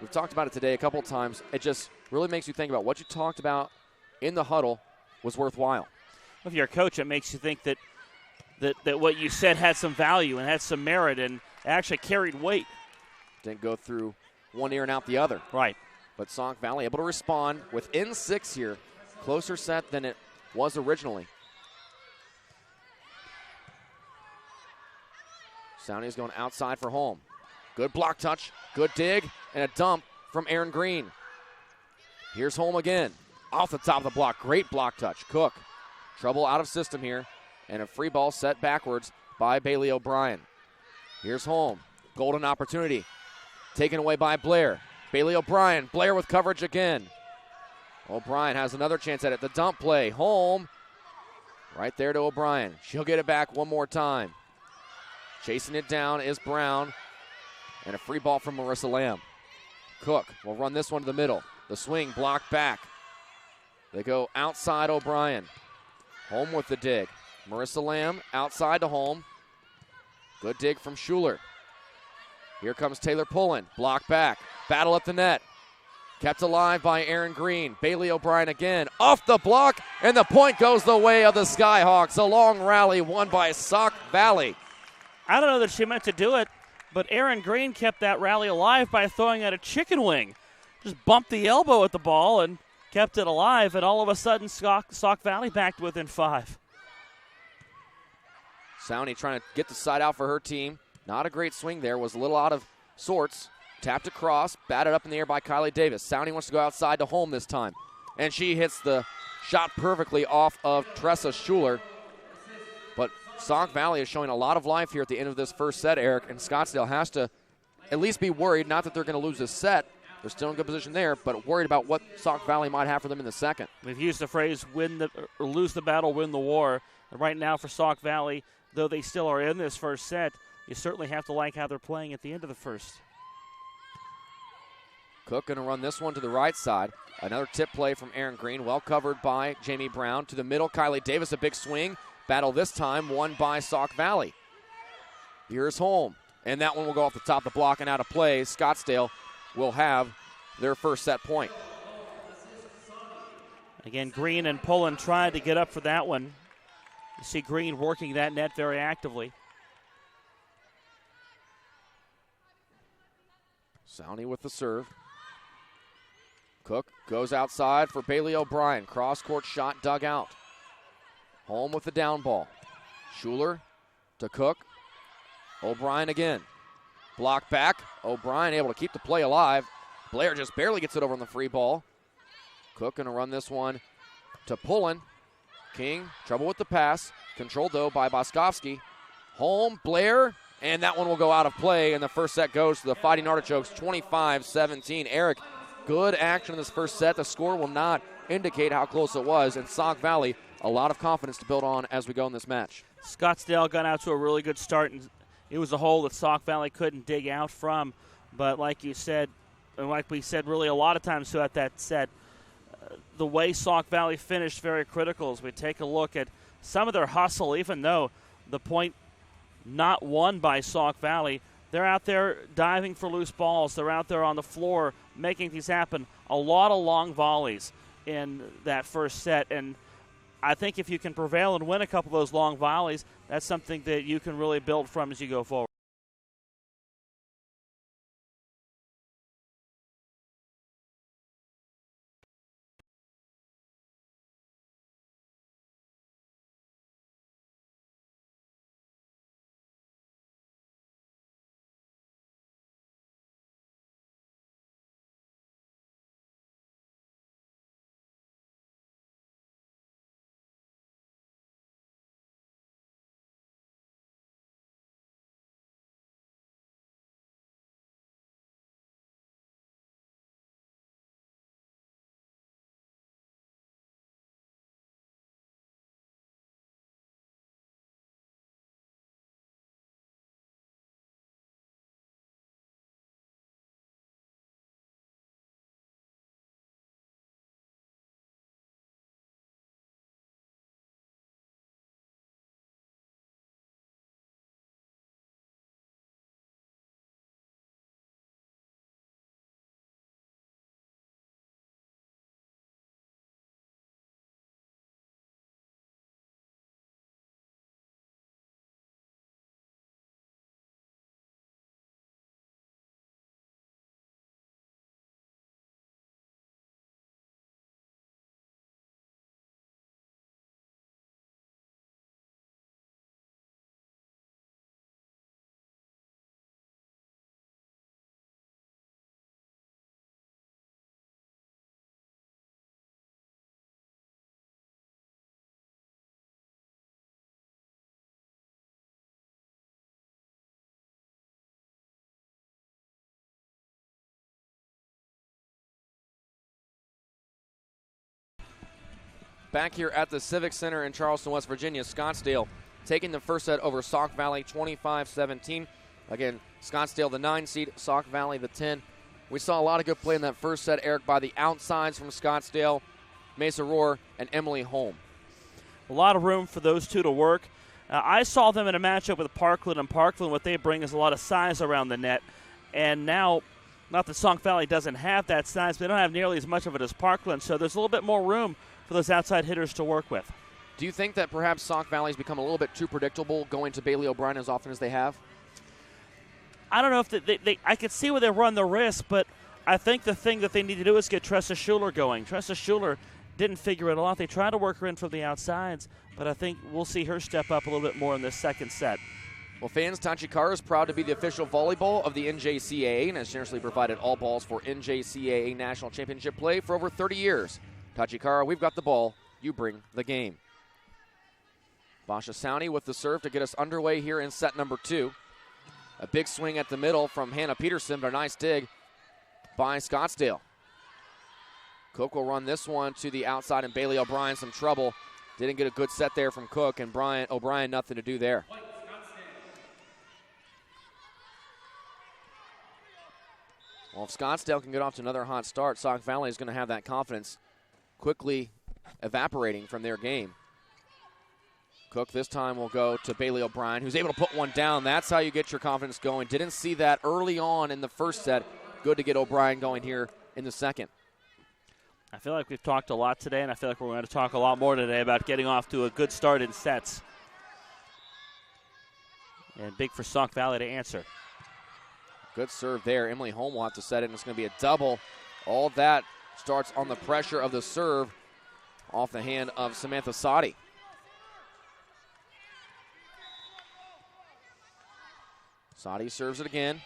[SPEAKER 1] We've talked about it today a couple of times. It just really makes you think about what you talked about in the huddle was worthwhile.
[SPEAKER 2] If you're a coach, it makes you think that what you said had some value and had some merit and actually carried weight.
[SPEAKER 1] Didn't go through one ear and out the other.
[SPEAKER 2] Right.
[SPEAKER 1] But Sauk Valley able to respond within 6 here. Closer set than it was originally. Sowney's going outside for Holm. Good block touch, good dig, and a dump from Aaron Green. Here's Holm again. Off the top of the block, great block touch. Cook, trouble out of system here, and a free ball set backwards by Bailey O'Brien. Here's Holm, golden opportunity. Taken away by Blair. Bailey O'Brien, Blair with coverage again. O'Brien has another chance at it. The dump play, Holm, right there to O'Brien. She'll get it back one more time. Chasing it down is Brown. And a free ball from Marissa Lamb. Cook will run this one to the middle. The swing blocked back. They go outside O'Brien. Holm with the dig. Marissa Lamb outside to Holm. Good dig from Schuler. Here comes Taylor Pullen. Block back. Battle at the net. Kept alive by Aaron Green. Bailey O'Brien again. Off the block. And the point goes the way of the Skyhawks. A long rally won by Sauk Valley.
[SPEAKER 2] I don't know that she meant to do it, but Aaron Green kept that rally alive by throwing out a chicken wing. Just bumped the elbow at the ball and kept it alive, and all of a sudden Sauk Valley backed within 5.
[SPEAKER 1] Sowney trying to get the side out for her team. Not a great swing there. Was a little out of sorts. Tapped across. Batted up in the air by Kylie Davis. Sowney wants to go outside to Holm this time. And she hits the shot perfectly off of Tressa Schuler. But Sauk Valley is showing a lot of life here at the end of this first set, Eric, and Scottsdale has to at least be worried, not that they're going to lose this set. They're still in good position there, but worried about what Sauk Valley might have for them in the second.
[SPEAKER 2] We've used the phrase lose the battle, win the war. And right now for Sauk Valley, though they still are in this first set, you certainly have to like how they're playing at the end of the first.
[SPEAKER 1] Cook going to run this one to the right side. Another tip play from Aaron Green, well covered by Jamie Brown. To the middle, Kylie Davis, a big swing. Battle this time won by Sauk Valley. Here's Holm, and that one will go off the top of the block and out of play. Scottsdale will have their first set point.
[SPEAKER 2] Again, Green and Pullen tried to get up for that one. You see Green working that net very actively.
[SPEAKER 1] Sowney with the serve. Cook goes outside for Bailey O'Brien. Cross-court shot dug out. Holm with the down ball. Schuler to Cook. O'Brien again. Block back. O'Brien able to keep the play alive. Blair just barely gets it over on the free ball. Cook going to run this one to Pullen. King, trouble with the pass. Controlled, though, by Boskovsky. Holm, Blair, and that one will go out of play, and the first set goes to the Fighting Artichokes, 25-17. Eric, good action in this first set. The score will not indicate how close it was, and Sauk Valley, a lot of confidence to build on as we go in this match.
[SPEAKER 2] Scottsdale got out to a really good start, and it was a hole that Sauk Valley couldn't dig out from. But like you said, and like we said really a lot of times throughout that set, the way Sauk Valley finished very critical as we take a look at some of their hustle, even though the point not won by Sauk Valley. They're out there diving for loose balls. They're out there on the floor making things happen. A lot of long volleys in that first set, and I think if you can prevail and win a couple of those long volleys, that's something that you can really build from as you go forward.
[SPEAKER 1] Back here at the Civic Center in Charleston, West Virginia, Scottsdale taking the first set over Sauk Valley 25-17. Again, Scottsdale the 9 seed, Sauk Valley the 10. We saw a lot of good play in that first set, Eric, by the outsides from Scottsdale, Mesa Rohr and Emily Holm.
[SPEAKER 2] A lot of room for those two to work. I saw them in a matchup with Parkland, and Parkland, what they bring is a lot of size around the net. And now, not that Sauk Valley doesn't have that size, but they don't have nearly as much of it as Parkland, so there's a little bit more room for those outside hitters to work with.
[SPEAKER 1] Do you think that perhaps Sauk Valley's become a little bit too predictable going to Bailey O'Brien as often as they have?
[SPEAKER 2] I don't know if I could see where they run the risk, but I think the thing that they need to do is get Tressa Schuler going. Tressa Schuler didn't figure it out. They tried to work her in from the outsides, but I think we'll see her step up a little bit more in this second set.
[SPEAKER 1] Well, fans, Tachikara is proud to be the official volleyball of the NJCAA and has generously provided all balls for NJCAA National Championship play for over 30 years. Tachikara, we've got the ball. You bring the game. Basha Sowney with the serve to get us underway here in set number 2. A big swing at the middle from Hannah Peterson, but a nice dig by Scottsdale. Cook will run this one to the outside, and Bailey O'Brien some trouble. Didn't get a good set there from Cook, and O'Brien nothing to do there. Well, if Scottsdale can get off to another hot start, Sauk Valley is going to have that confidence quickly evaporating from their game. Cook this time will go to Bailey O'Brien, who's able to put one down. That's how you get your confidence going. Didn't see that early on in the first set. Good to get O'Brien going here in the second.
[SPEAKER 2] I feel like we've talked a lot today, and I feel like we're going to talk a lot more today about getting off to a good start in sets. And big for Sauk Valley to answer.
[SPEAKER 1] Good serve there. Emily Holm will have to set it, and it's going to be a double. All that starts on the pressure of the serve off the hand of Samantha Sadi. Sadi serves it again.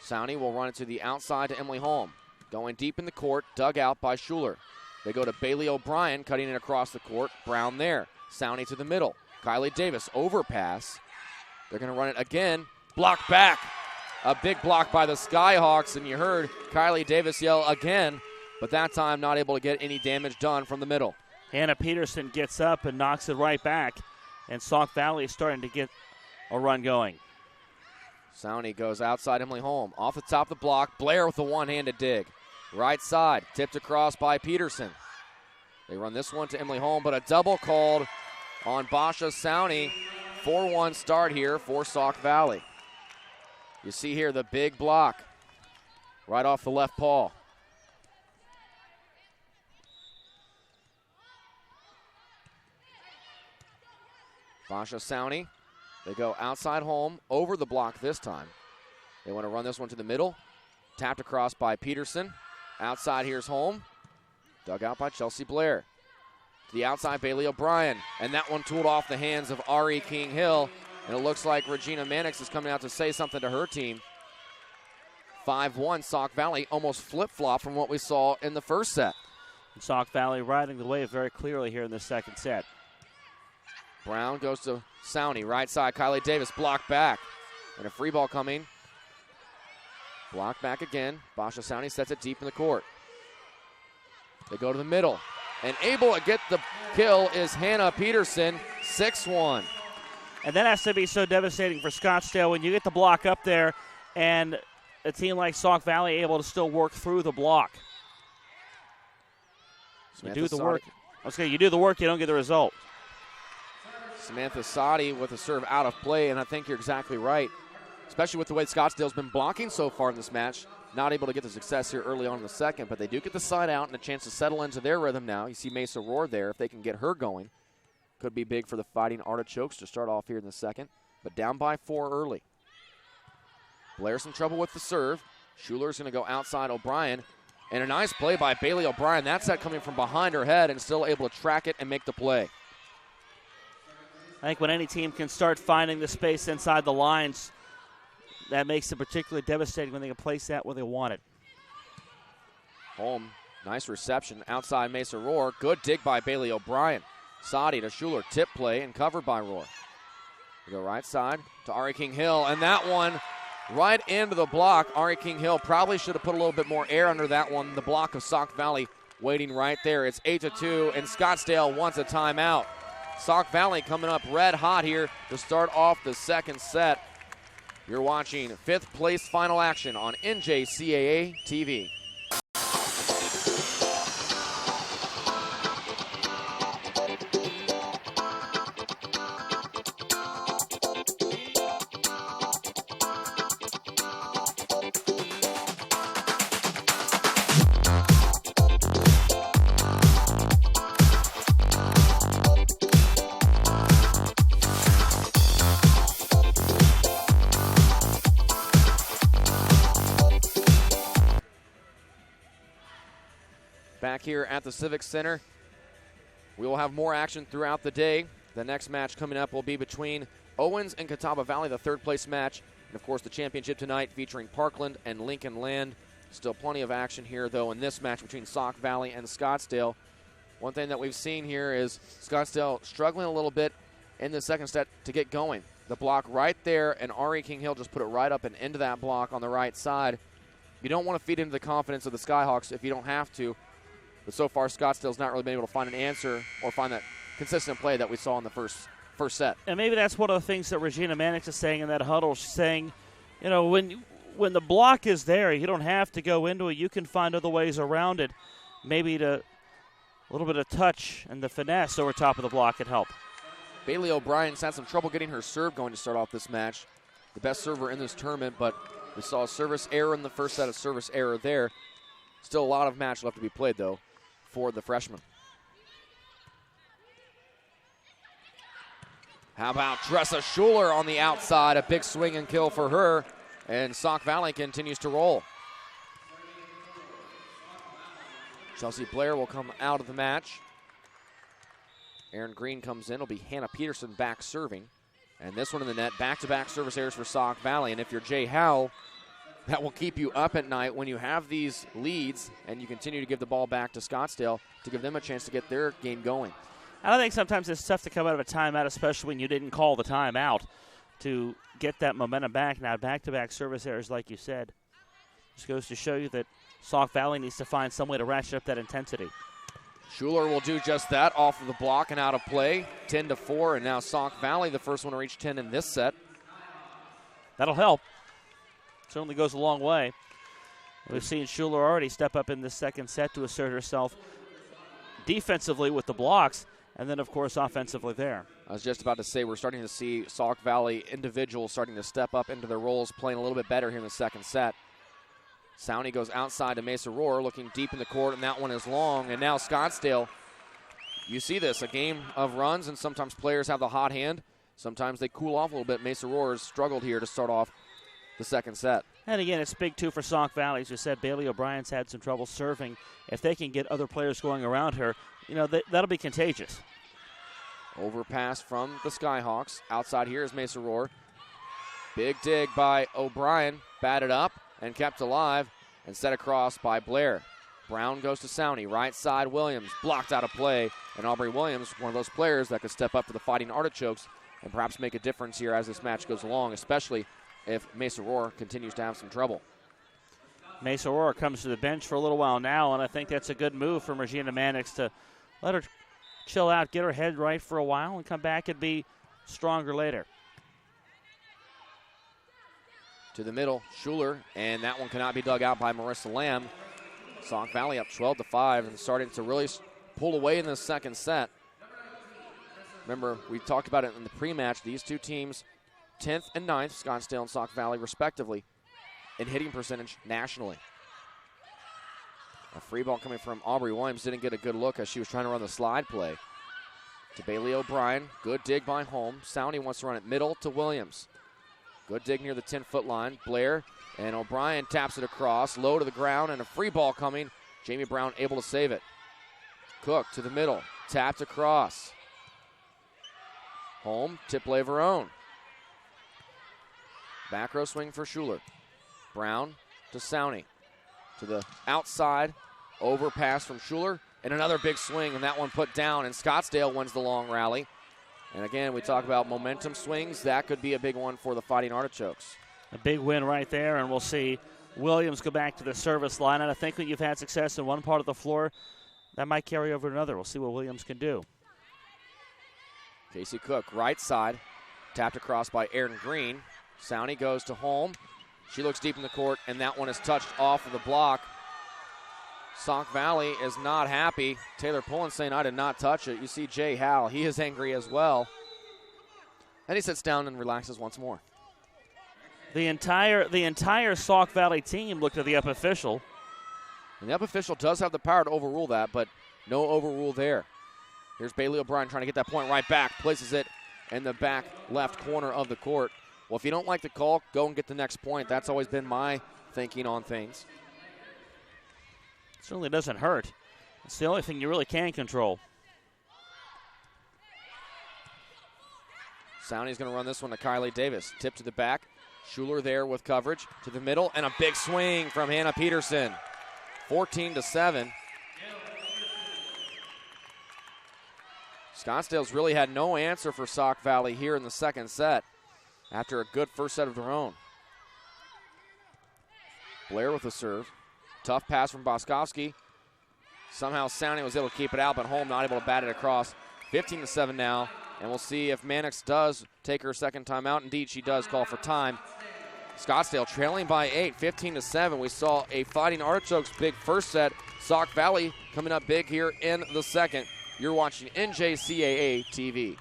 [SPEAKER 1] Sowney will run it to the outside to Emily Holm. Going deep in the court, dug out by Schuler. They go to Bailey O'Brien, cutting it across the court. Brown there. Sowney to the middle. Kylie Davis, overpass. They're going to run it again. Block back. A big block by the Skyhawks, and you heard Kylie Davis yell again, but that time not able to get any damage done from the middle.
[SPEAKER 2] Hannah Peterson gets up and knocks it right back, and Sauk Valley is starting to get a run going.
[SPEAKER 1] Sowney goes outside Emily Holm. Off the top of the block, Blair with the one-handed dig. Right side, tipped across by Peterson. They run this one to Emily Holm, but a double called on Basha Sowney. 4-1 start here for Sauk Valley. You see here the big block right off the left paw. Basha Sowney. They go outside Holm, over the block this time. They want to run this one to the middle. Tapped across by Peterson. Outside here's Holm. Dug out by Chelsea Blair. To the outside, Bailey O'Brien. And that one tooled off the hands of Ari King-Hill. And it looks like Regina Mannix is coming out to say something to her team. 5-1, Sauk Valley almost flip-flop from what we saw in the first set.
[SPEAKER 2] And Sauk Valley riding the wave very clearly here in the second set.
[SPEAKER 1] Brown goes to Sowney, right side. Kylie Davis blocked back. And a free ball coming. Blocked back again. Basha Sowney sets it deep in the court. They go to the middle. And able to get the kill is Hannah Peterson, 6-1.
[SPEAKER 2] And that has to be so devastating for Scottsdale when you get the block up there and a team like Sauk Valley able to still work through the block. You do the work. Okay, you do the work, you don't get the result.
[SPEAKER 1] Samantha Sadi with a serve out of play, and I think you're exactly right, especially with the way Scottsdale's been blocking so far in this match. Not able to get the success here early on in the second, but they do get the side out and a chance to settle into their rhythm now. You see Mesa Roar there. If they can get her going, could be big for the Fighting Artichokes to start off here in the second, but down by 4 early. Blair's in trouble with the serve. Schuler's going to go outside O'Brien, and a nice play by Bailey O'Brien. That set coming from behind her head and still able to track it and make the play.
[SPEAKER 2] I think when any team can start finding the space inside the lines, that makes it particularly devastating when they can place that where they want it.
[SPEAKER 1] Holm, nice reception outside Mesa Roar. Good dig by Bailey O'Brien. Sadi to Schuler, tip play and covered by Roar. We go right side to Ari King-Hill, and that one right into the block. Ari King-Hill probably should have put a little bit more air under that one. The block of Sauk Valley waiting right there. It's 8-2, and Scottsdale wants a timeout. Sauk Valley coming up red hot here to start off the second set. You're watching 5th place final action on NJCAA TV. Back here at the Civic Center, we will have more action throughout the day. The next match coming up will be between Owens and Catawba Valley, the 3rd place match. And, of course, the championship tonight featuring Parkland and Lincoln Land. Still plenty of action here, though, in this match between Sauk Valley and Scottsdale. One thing that we've seen here is Scottsdale struggling a little bit in the second set to get going. The block right there, and Ari King-Hill just put it right up and into that block on the right side. You don't want to feed into the confidence of the Skyhawks if you don't have to. But so far, Scottsdale's not really been able to find an answer or find that consistent play that we saw in the first set.
[SPEAKER 2] And maybe that's one of the things that Regina Mannix is saying in that huddle. She's saying, you know, when the block is there, you don't have to go into it. You can find other ways around it. Maybe a little bit of touch and the finesse over top of the block could help.
[SPEAKER 1] Bailey O'Brien's had some trouble getting her serve going to start off this match. The best server in this tournament, but we saw a service error in the first set, a service error there. Still a lot of match left to be played, though, for the freshman. How about Tressa Schuler on the outside? A big swing and kill for her, and Sauk Valley continues to roll. Chelsea Blair will come out of the match. Aaron Green comes in. It'll be Hannah Peterson back serving. And this one in the net, back-to-back service errors for Sauk Valley. And if you're Jay Howell, that will keep you up at night when you have these leads and you continue to give the ball back to Scottsdale to give them a chance to get their game going.
[SPEAKER 2] I think sometimes it's tough to come out of a timeout, especially when you didn't call the timeout, to get that momentum back. Now, back-to-back service errors, like you said, just goes to show you that Sauk Valley needs to find some way to ratchet up that intensity.
[SPEAKER 1] Schuler will do just that, off of the block and out of play, 10-4, and now Sauk Valley, the first one to reach 10 in this set.
[SPEAKER 2] That'll help. Certainly goes a long way. We've seen Schuler already step up in the second set to assert herself defensively with the blocks, and then, of course, offensively there.
[SPEAKER 1] I was just about to say we're starting to see Sauk Valley individuals starting to step up into their roles, playing a little bit better here in the second set. Sowney goes outside to Mesa Roar, looking deep in the court, and that one is long. And now Scottsdale, you see this, a game of runs, and sometimes players have the hot hand. Sometimes they cool off a little bit. Mesa Roar has struggled here to start off the second set.
[SPEAKER 2] And again, it's big, too, for Sauk Valley. As you said, Bailey O'Brien's had some trouble serving. If they can get other players going around her, you know, that'll be contagious.
[SPEAKER 1] Overpass from the Skyhawks. Outside here is Mesa Roar. Big dig by O'Brien. Batted up and kept alive and set across by Blair. Brown goes to Sowney. Right side, Williams. Blocked out of play. And Aubrey Williams, one of those players that could step up for the Fighting Artichokes and perhaps make a difference here as this match goes along, especially if Mesa Roar continues to have some trouble.
[SPEAKER 2] Mesa Roar comes to the bench for a little while now, and I think that's a good move from Regina Mannix to let her chill out, get her head right for a while, and come back and be stronger later.
[SPEAKER 1] To the middle, Schuler, and that one cannot be dug out by Marissa Lamb. Sauk Valley up 12-5 and starting to really pull away in the second set. Remember, we talked about it in the pre-match. These two teams, 10th and 9th, Scottsdale and Sauk Valley, respectively, in hitting percentage nationally. A free ball coming from Aubrey Williams. Didn't get a good look as she was trying to run the slide play. To Bailey O'Brien. Good dig by Holm. Sowney wants to run it middle to Williams. Good dig near the 10-foot line. Blair and O'Brien taps it across. Low to the ground and a free ball coming. Jamie Brown able to save it. Cook to the middle. Tapped across. Holm, tip play of her own. Back row swing for Schuler. Brown to Sowney. To the outside, overpass from Schuler, and another big swing, and that one put down, and Scottsdale wins the long rally. And again, we talk about momentum swings. That could be a big one for the Fighting Artichokes.
[SPEAKER 2] A big win right there, and we'll see Williams go back to the service line. And I think when you've had success in one part of the floor, that might carry over to another. We'll see what Williams can do.
[SPEAKER 1] Casey Cook, right side, tapped across by Aaron Green. Sowney goes to Holm. She looks deep in the court, and that one is touched off of the block. Sauk Valley is not happy. Taylor Pullen saying, I did not touch it. You see Jay Howell. He is angry as well. Then he sits down and relaxes once more.
[SPEAKER 2] The entire Sauk Valley team looked at the up official.
[SPEAKER 1] And the up official does have the power to overrule that, but no overrule there. Here's Bailey O'Brien trying to get that point right back. Places it in the back left corner of the court. Well, if you don't like the call, go and get the next point. That's always been my thinking on things.
[SPEAKER 2] It certainly doesn't hurt. It's the only thing you really can control.
[SPEAKER 1] Sowney's going to run this one to Kylie Davis. Tip to the back. Schuler there with coverage. To the middle, and a big swing from Hannah Peterson. 14-7. Scottsdale's really had no answer for Sauk Valley here in the second set after a good first set of their own. Blair with the serve. Tough pass from Boskowski. Somehow Sowney was able to keep it out, but Holm not able to bat it across. 15-7 now, and we'll see if Mannix does take her second timeout. Indeed, she does call for time. Scottsdale trailing by 8, 15-7. We saw a Fighting Artichokes big first set. Sauk Valley coming up big here in the second. You're watching NJCAA TV.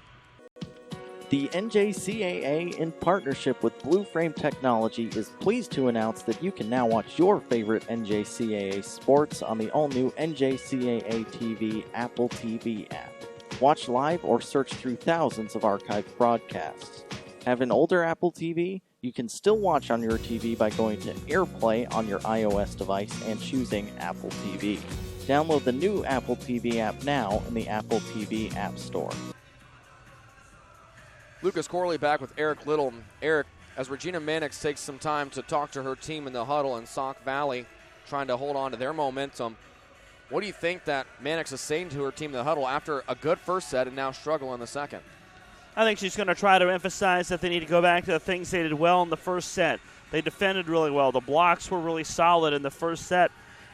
[SPEAKER 3] The NJCAA, in partnership with Blue Frame Technology, is pleased to announce that you can now watch your favorite NJCAA sports on the all-new NJCAA TV Apple TV app. Watch live or search through thousands of archived broadcasts. Have an older Apple TV? You can still watch on your TV by going to AirPlay on your iOS device and choosing Apple TV. Download the new Apple TV app now in the Apple TV App Store.
[SPEAKER 1] Lucas Corley back with Eric Little. Eric, as Regina Mannix takes some time to talk to her team in the huddle in Sauk Valley, trying to hold on to their momentum, what do you think that Mannix is saying to her team in the huddle after a good first set and now struggle in the second?
[SPEAKER 2] I think she's going to try to emphasize that they need to go back to the things they did well in the first set. They defended really well. The blocks were really solid in the first set.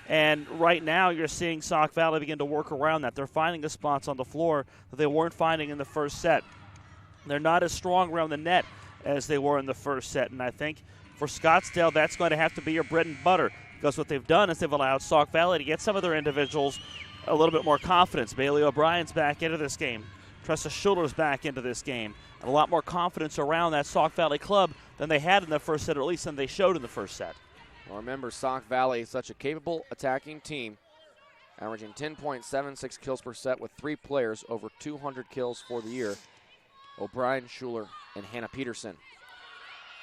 [SPEAKER 2] And right now you're seeing Sauk Valley begin to work around that. They're finding the spots on the floor that they weren't finding in the first set. They're not as strong around the net as they were in the first set. And I think for Scottsdale, that's going to have to be your bread and butter, because what they've done is they've allowed Sauk Valley to get some of their individuals a little bit more confidence. Bailey O'Brien's back into this game. Tressa Schuller's back into this game. And a lot more confidence around that Sauk Valley club than they had in the first set, or at least than they showed in the first set.
[SPEAKER 1] Well, remember, Sauk Valley is such a capable attacking team, averaging 10.76 kills per set with 3 players over 200 kills for the year. O'Brien, Schuler, and Hannah Peterson.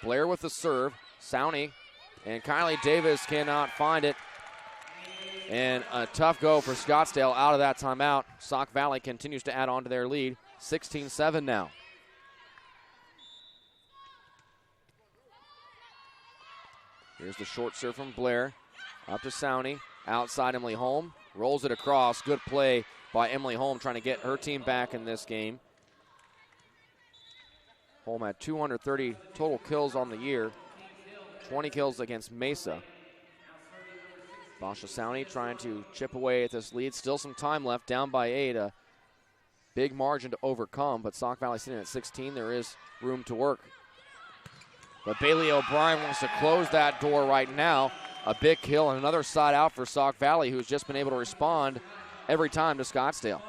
[SPEAKER 1] Blair with the serve. Sowney and Kylie Davis cannot find it. And a tough go for Scottsdale out of that timeout. Sauk Valley continues to add on to their lead. 16-7 now. Here's the short serve from Blair. Up to Sowney. Outside Emily Holm. Rolls it across. Good play by Emily Holm trying to get her team back in this game. Holm had 230 total kills on the year. 20 kills against Mesa. Basha Sowney trying to chip away at this lead. Still some time left, down by 8. A big margin to overcome, but Sauk Valley sitting at 16. There is room to work. But Bailey O'Brien wants to close that door right now. A big kill and another side out for Sauk Valley, who's just been able to respond every time to Scottsdale.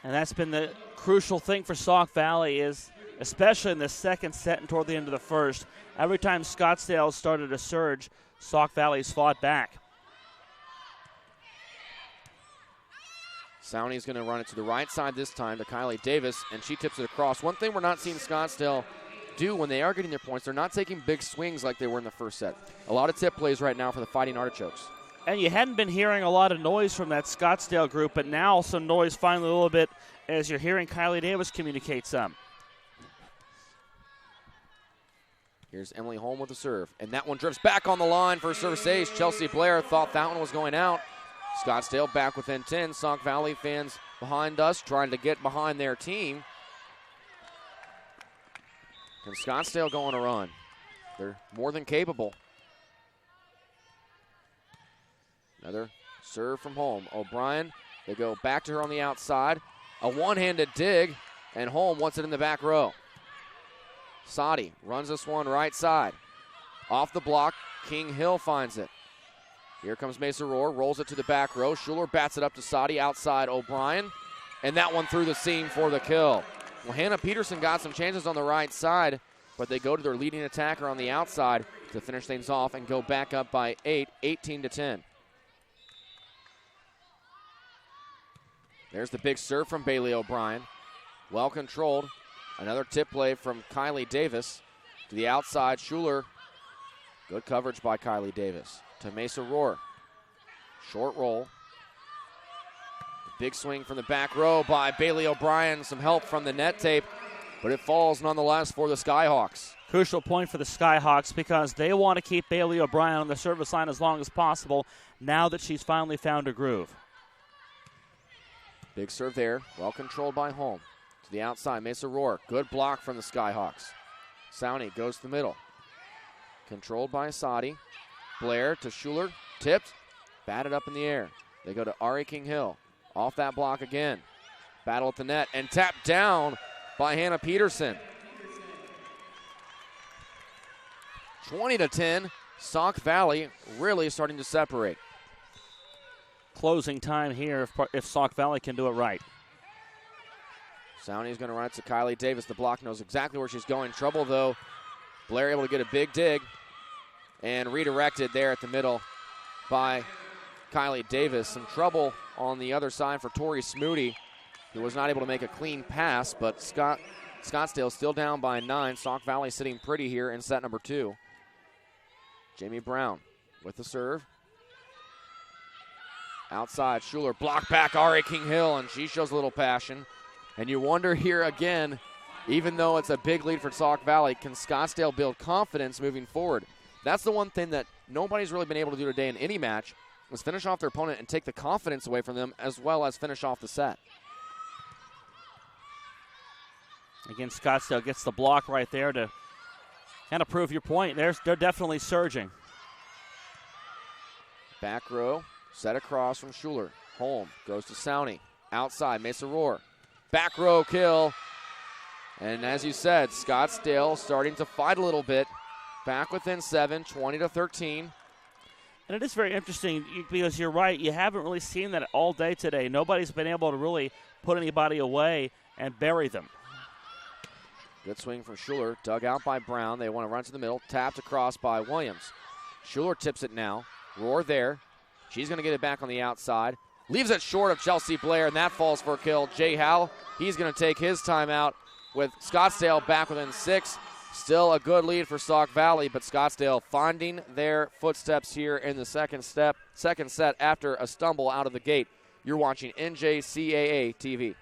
[SPEAKER 2] And that's been the crucial thing for Sauk Valley, is especially in the second set and toward the end of the first. Every time Scottsdale started a surge, Sauk Valley's fought back.
[SPEAKER 1] Sowney's going to run it to the right side this time to Kylie Davis, and she tips it across. One thing we're not seeing Scottsdale do when they are getting their points, they're not taking big swings like they were in the first set. A lot of tip plays right now for the Fighting Artichokes.
[SPEAKER 2] And you hadn't been hearing a lot of noise from that Scottsdale group, but now some noise finally a little bit as you're hearing Kylie Davis communicate some.
[SPEAKER 1] Here's Emily Holm with the serve, and that one drifts back on the line for service ace. Chelsea Blair thought that one was going out. Scottsdale back within 10. Sauk Valley fans behind us trying to get behind their team. Can Scottsdale go on a run? They're more than capable. Another serve from Holm. O'Brien, they go back to her on the outside. A one-handed dig, and Holm wants it in the back row. Sadi runs this one right side. Off the block, King Hill finds it. Here comes Mesa Rohr, rolls it to the back row. Schuler bats it up to Sadi, outside O'Brien. And that one through the seam for the kill. Well, Hannah Peterson got some chances on the right side, but they go to their leading attacker on the outside to finish things off and go back up by 8, 18-10. There's the big serve from Bailey O'Brien. Well controlled. Another tip play from Kylie Davis to the outside. Schuler. Good coverage by Kylie Davis. To Mesa Rohr. Short roll. Big swing from the back row by Bailey O'Brien. Some help from the net tape, but it falls nonetheless for the Skyhawks.
[SPEAKER 2] Crucial point for the Skyhawks because they want to keep Bailey O'Brien on the service line as long as possible now that she's finally found a groove.
[SPEAKER 1] Big serve there. Well controlled by Holm. To the outside, Mesa Rohr. Good block from the Skyhawks. Sowney goes to the middle. Controlled by Sadi. Blair to Schuler. Tipped. Batted up in the air. They go to Ari King Hill. Off that block again. Battle at the net and tapped down by Hannah Peterson. 20-10. Sauk Valley really starting to separate.
[SPEAKER 2] Closing time here if Sauk Valley can do it right.
[SPEAKER 1] Sowney's going to run it to Kylie Davis. The block knows exactly where she's going. Trouble, though. Blair able to get a big dig and redirected there at the middle by Kylie Davis. Some trouble on the other side for Tori Smoody, who was not able to make a clean pass, but Scottsdale still down by 9. Sauk Valley sitting pretty here in set number 2. Jamie Brown with the serve. Outside, Schuler, block back, Ari King Hill, and she shows a little passion. And you wonder here again, even though it's a big lead for Sauk Valley, can Scottsdale build confidence moving forward? That's the one thing that nobody's really been able to do today in any match, was finish off their opponent and take the confidence away from them, as well as finish off the set.
[SPEAKER 2] Again, Scottsdale gets the block right there to kind of prove your point. They're definitely surging.
[SPEAKER 1] Back row, set across from Schuler. Holm goes to Sowney. Outside, Mesa Roar. Back row kill. And as you said, Scottsdale starting to fight a little bit. Back within 7, 20-13.
[SPEAKER 2] And it is very interesting because you're right. You haven't really seen that all day today. Nobody's been able to really put anybody away and bury them.
[SPEAKER 1] Good swing from Schuler. Dug out by Brown. They want to run to the middle. Tapped across by Williams. Schuler tips it now. Roar there. She's going to get it back on the outside. Leaves it short of Chelsea Blair, and that falls for a kill. Jay Howell, he's going to take his timeout with Scottsdale back within 6. Still a good lead for Sauk Valley, but Scottsdale finding their footsteps here in the second set after a stumble out of the gate. You're watching NJCAA TV.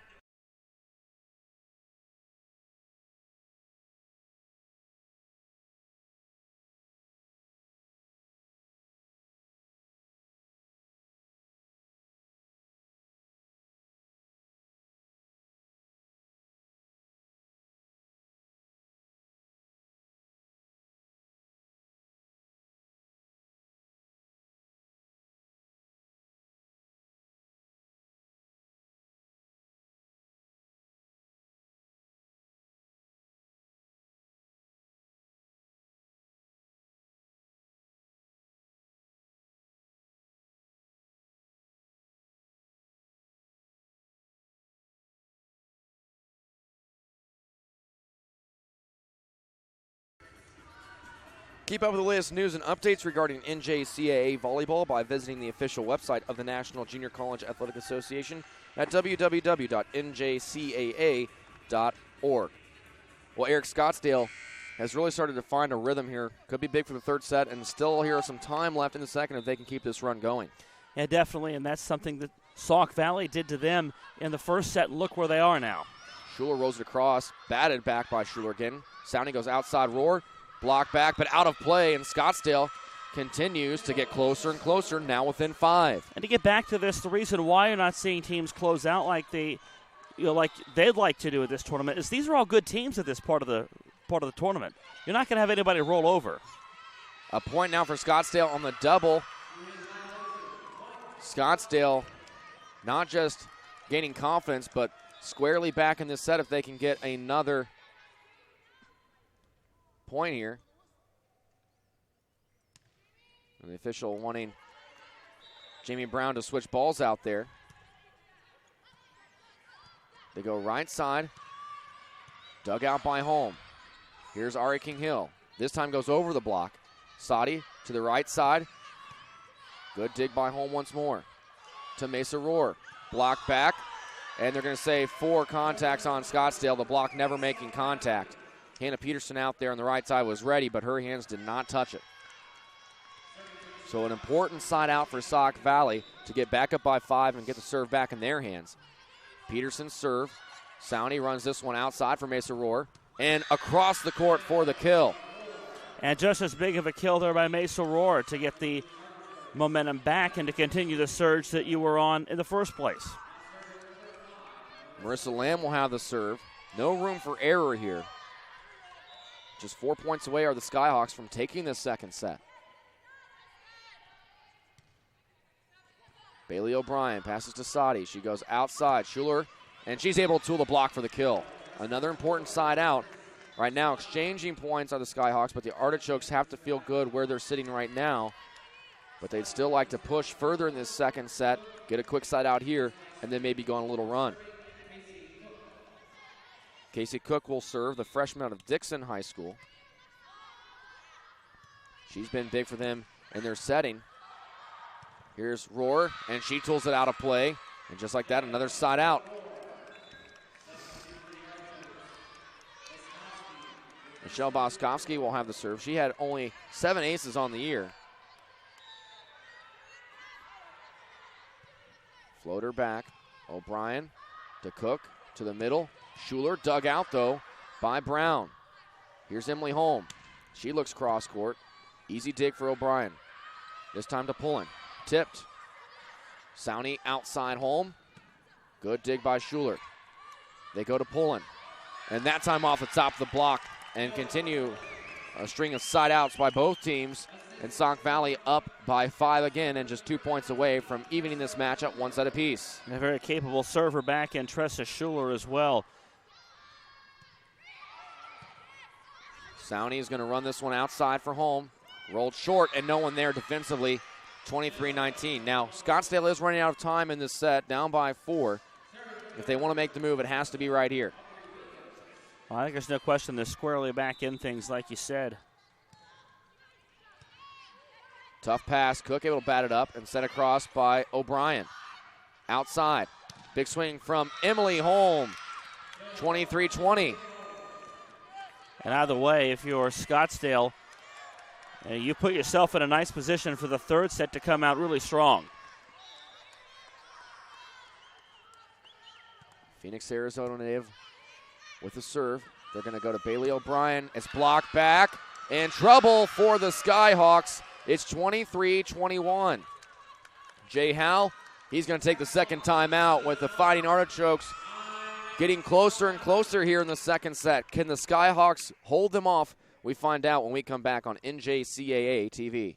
[SPEAKER 1] Keep up with the latest news and updates regarding NJCAA volleyball by visiting the official website of the National Junior College Athletic Association at www.njcaa.org. Well, Eric, Scottsdale has really started to find a rhythm here. Could be big for the third set, and still here some time left in the second if they can keep this run going.
[SPEAKER 2] Yeah, definitely, and that's something that Sauk Valley did to them in the first set. Look where they are now.
[SPEAKER 1] Schuler rolls it across, batted back by Schuler again. Sounding goes outside, Roar. Block back, but out of play, and Scottsdale continues to get closer and closer, now within 5.
[SPEAKER 2] And to get back to this, the reason why you're not seeing teams close out like they'd like to do at this tournament is these are all good teams at this part of the tournament. You're not going to have anybody roll over.
[SPEAKER 1] A point now for Scottsdale on the double. Scottsdale not just gaining confidence, but squarely back in this set if they can get another point here. And the official wanting Jamie Brown to switch balls out there. They go right side. Dug out by Holm. Here's Ari King Hill. This time goes over the block. Sadi to the right side. Good dig by Holm once more. To Mesa Roar. Block back. And they're going to say 4 contacts on Scottsdale. The block never making contact. Hannah Peterson out there on the right side was ready, but her hands did not touch it. So an important side out for Sauk Valley to get back up by 5 and get the serve back in their hands. Peterson's serve. Sowney runs this one outside for Mesa Roar. And across the court for the kill.
[SPEAKER 2] And just as big of a kill there by Mesa Roar to get the momentum back and to continue the surge that you were on in the first place.
[SPEAKER 1] Marissa Lamb will have the serve. No room for error here. Just 4 points away are the Skyhawks from taking this second set. Bailey O'Brien passes to Sadi. She goes outside. Schuler, and she's able to tool the block for the kill. Another important side out. Right now, exchanging points are the Skyhawks, but the Artichokes have to feel good where they're sitting right now. But they'd still like to push further in this second set, get a quick side out here, and then maybe go on a little run. Casey Cook will serve, the freshman out of Dixon High School. She's been big for them in their setting. Here's Rohr, and she tools it out of play. And just like that, another side out. Michelle Boskovsky will have the serve. She had only 7 aces on the year. Floater back. O'Brien to Cook to the middle. Schuler dug out, though, by Brown. Here's Emily Holm. She looks cross court. Easy dig for O'Brien. This time to Pullen. Tipped. Sowney outside Holm. Good dig by Schuler. They go to Pullen. And that time off the top of the block and continue a string of side outs by both teams. And Sauk Valley up by 5 again and just 2 points away from evening this matchup, 1 set apiece.
[SPEAKER 2] And a very capable server back in Tressa Schuler as well.
[SPEAKER 1] Sowney is going to run this one outside for Holm. Rolled short and no one there defensively. 23-19. Now, Scottsdale is running out of time in this set, down by 4. If they want to make the move, it has to be right here.
[SPEAKER 2] Well, I think there's no question they're squarely back in things, like you said.
[SPEAKER 1] Tough pass. Cook able to bat it up and sent across by O'Brien. Outside. Big swing from Emily Holm. 23-20.
[SPEAKER 2] And either way, if you're Scottsdale, you put yourself in a nice position for the third set to come out really strong.
[SPEAKER 1] Phoenix, Arizona native with the serve. They're going to go to Bailey O'Brien. It's blocked back. In trouble for the Skyhawks. It's 23-21. Jay Howell, he's going to take the second time out with the Fighting Artichokes getting closer and closer here in the second set. Can the Skyhawks hold them off? We find out when we come back on NJCAA TV.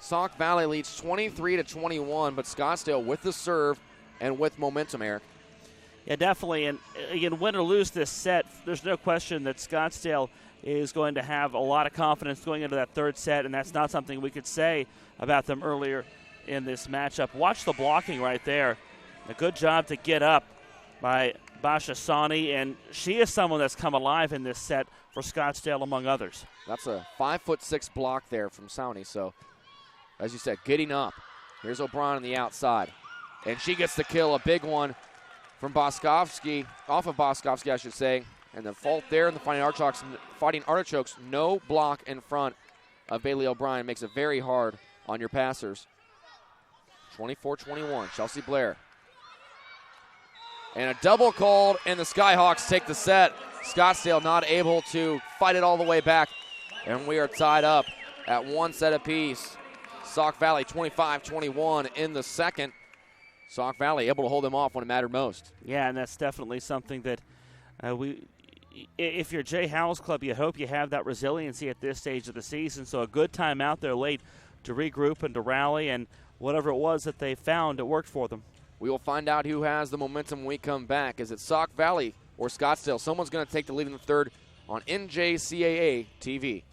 [SPEAKER 1] Sauk Valley leads 23-21, but Scottsdale with the serve and with momentum, Eric.
[SPEAKER 2] Yeah, definitely. And again, win or lose this set, there's no question that Scottsdale is going to have a lot of confidence going into that third set, and that's not something we could say about them earlier in this matchup. Watch the blocking right there. A good job to get up by Basha Sani, and she is someone that's come alive in this set for Scottsdale, among others.
[SPEAKER 1] That's a 5'6" block there from Sowney, so as you said, getting up. Here's O'Brien on the outside. And she gets the kill, a big one from Boskovsky, off of Boskovsky, I should say. And the fault there in the Fighting Artichokes, no block in front of Bailey O'Brien. Makes it very hard on your passers. 24-21, Chelsea Blair. And a double called, and the Skyhawks take the set. Scottsdale not able to fight it all the way back. And we are tied up at 1 set apiece. Sauk Valley 25-21 in the second. Sauk Valley able to hold them off when it mattered most.
[SPEAKER 2] Yeah, and that's definitely something that if you're Jay Howell's club, you hope you have that resiliency at this stage of the season. So a good time out there late to regroup and to rally, and whatever it was that they found, it worked for them.
[SPEAKER 1] We will find out who has the momentum when we come back. Is it Sauk Valley or Scottsdale? Someone's going to take the lead in the third on NJCAA TV.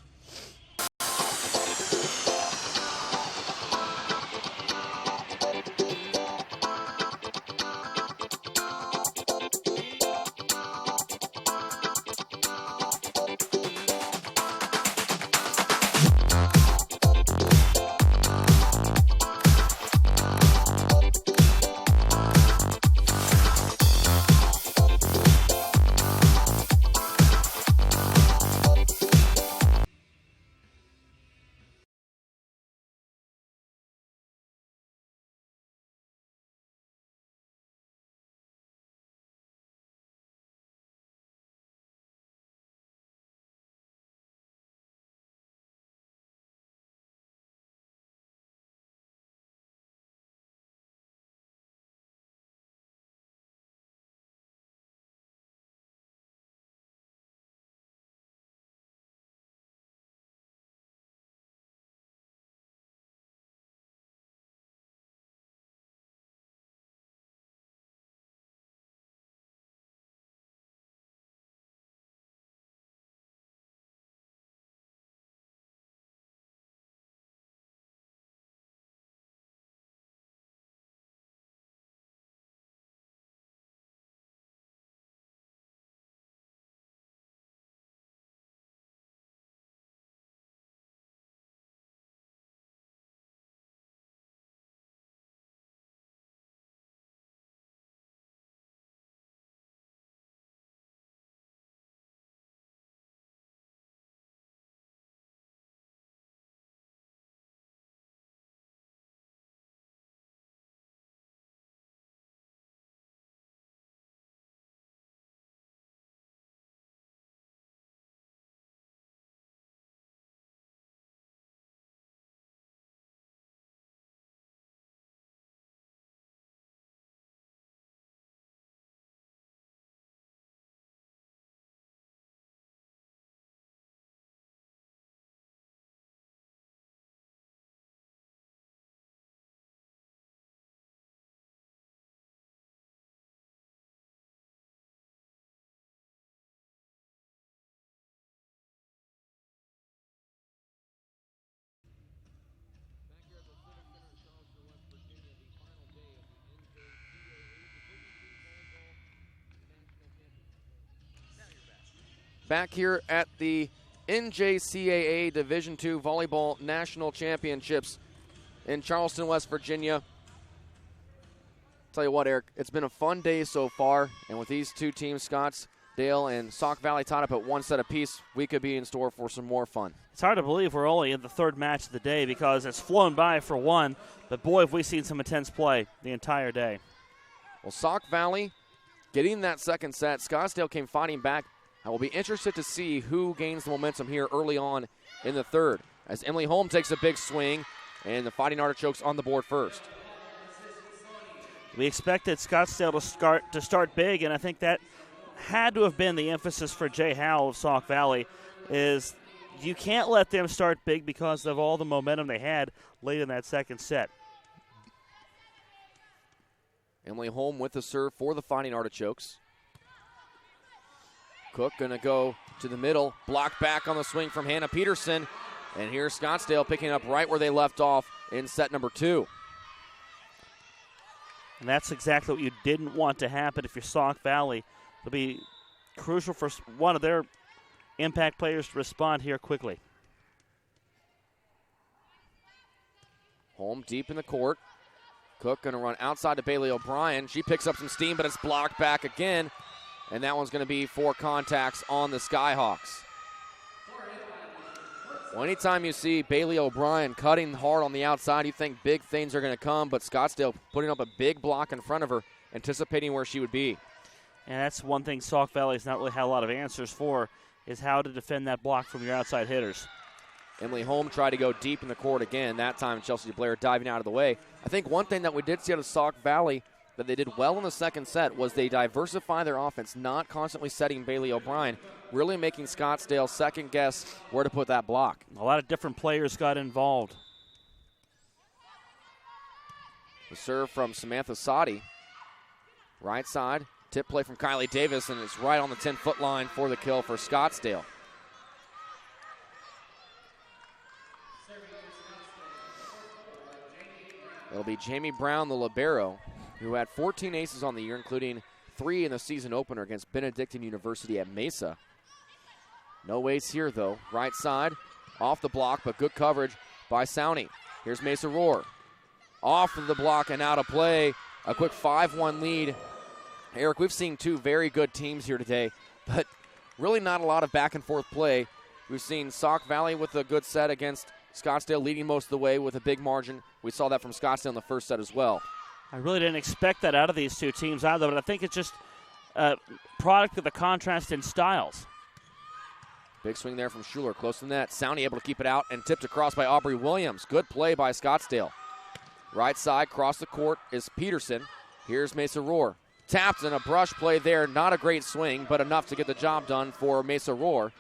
[SPEAKER 1] back here at the NJCAA Division II Volleyball National Championships in Charleston, West Virginia. Tell you what, Eric, it's been a fun day so far, and with these two teams, Scottsdale and Sauk Valley tied up at 1 set apiece, we could be in store for some more fun.
[SPEAKER 2] It's hard to believe we're only in the third match of the day because it's flown by for one, but boy, have we seen some intense play the entire day.
[SPEAKER 1] Well, Sauk Valley getting that second set. Scottsdale came fighting back. I will be interested to see who gains the momentum here early on in the third, as Emily Holm takes a big swing, and the Fighting Artichokes on the board first.
[SPEAKER 2] We expected Scottsdale to start big, and I think that had to have been the emphasis for Jay Howell of Sauk Valley, is you can't let them start big because of all the momentum they had late in that second set.
[SPEAKER 1] Emily Holm with the serve for the Fighting Artichokes. Cook going to go to the middle, blocked back on the swing from Hannah Peterson, and here's Scottsdale picking up right where they left off in set number 2.
[SPEAKER 2] And that's exactly what you didn't want to happen if you're Sauk Valley. It'll be crucial for one of their impact players to respond here quickly.
[SPEAKER 1] Holm deep in the court. Cook going to run outside to Bailey O'Brien. She picks up some steam, but it's blocked back again. And that one's going to be 4 contacts on the Skyhawks. Well, anytime you see Bailey O'Brien cutting hard on the outside, you think big things are going to come, but Scottsdale putting up a big block in front of her, anticipating where she would be.
[SPEAKER 2] And that's one thing Sauk Valley's not really had a lot of answers for, is how to defend that block from your outside hitters.
[SPEAKER 1] Emily Holm tried to go deep in the court again. That time, Chelsea Blair diving out of the way. I think one thing that we did see out of Sauk Valley that they did well in the second set was they diversify their offense, not constantly setting Bailey O'Brien, really making Scottsdale second guess where to put that block.
[SPEAKER 2] A lot of different players got involved.
[SPEAKER 1] The serve from Samantha Sadi. Right side, tip play from Kylie Davis, and it's right on the 10-foot line for the kill for Scottsdale. It'll be Jamie Brown, the libero, who had 14 aces on the year, including 3 in the season opener against Benedictine University at Mesa. No ace here, though. Right side, off the block, but good coverage by Sowney. Here's Mesa Roar. Off of the block and out of play. A quick 5-1 lead. Eric, we've seen 2 very good teams here today, but really not a lot of back-and-forth play. We've seen Sauk Valley with a good set against Scottsdale leading most of the way with a big margin. We saw that from Scottsdale in the first set as well.
[SPEAKER 2] I really didn't expect that out of these 2 teams either, but I think it's just a product of the contrast in styles.
[SPEAKER 1] Big swing there from Schuler, close to the net. Sowney able to keep it out and tipped across by Aubrey Williams. Good play by Scottsdale. Right side, cross the court is Peterson. Here's Mesa Roar. Tapped and a brush play there. Not a great swing, but enough to get the job done for Mesa Roar.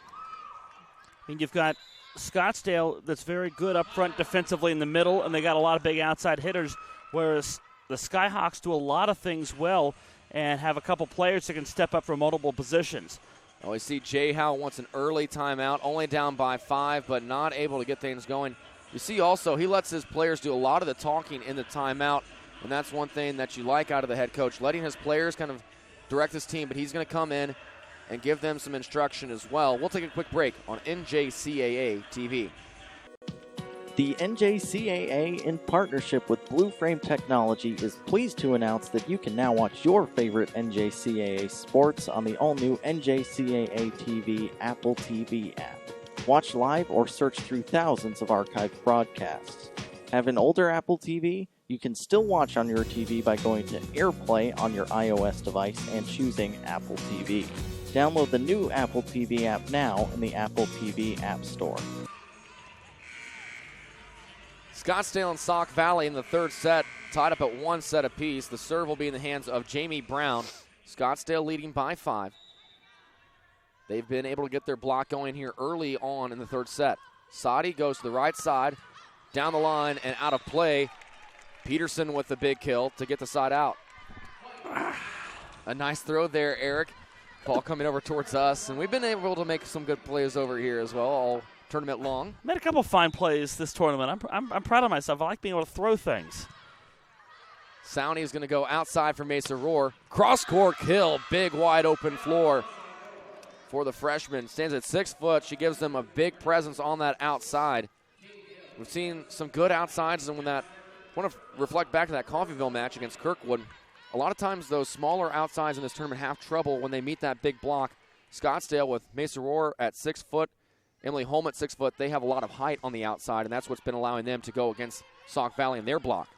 [SPEAKER 2] I mean, you've got Scottsdale that's very good up front defensively in the middle, and they got a lot of big outside hitters, whereas the Skyhawks do a lot of things well and have a couple players that can step up from multiple positions.
[SPEAKER 1] Oh, we see Jay Howe wants an early timeout, only down by 5, but not able to get things going. You see also he lets his players do a lot of the talking in the timeout, and that's one thing that you like out of the head coach, letting his players kind of direct his team, but he's going to come in and give them some instruction as well. We'll take a quick break on NJCAA TV.
[SPEAKER 3] The NJCAA, in partnership with Blue Frame Technology, is pleased to announce that you can now watch your favorite NJCAA sports on the all-new NJCAA TV Apple TV app. Watch live or search through thousands of archived broadcasts. Have an older Apple TV? You can still watch on your TV by going to AirPlay on your iOS device and choosing Apple TV. Download the new Apple TV app now in the Apple TV App Store.
[SPEAKER 1] Scottsdale and Sauk Valley in the third set, tied up at 1 set apiece. The serve will be in the hands of Jamie Brown. Scottsdale leading by 5. They've been able to get their block going here early on in the third set. Sadi goes to the right side, down the line and out of play. Peterson with the big kill to get the side out. A nice throw there, Eric. Ball coming over towards us, and we've been able to make some good plays over here as well all tournament long.
[SPEAKER 2] Made a couple fine plays this tournament. I'm proud of myself. I like being able to throw things.
[SPEAKER 1] Sowney is going to go outside for Mesa Roar. Cross-court kill, big wide open floor. for the freshman. Stands at 6 foot. She gives them a big presence on that outside. We've seen some good outsides, and when that, I want to reflect back to that Coffeyville match against Kirkwood. A lot of times those smaller outsides in this tournament have trouble when they meet that big block. Scottsdale with Mesa Rohr at 6 foot, Emily Holm at 6 foot, they have a lot of height on the outside, and that's what's been allowing them to go against Sauk Valley in their block.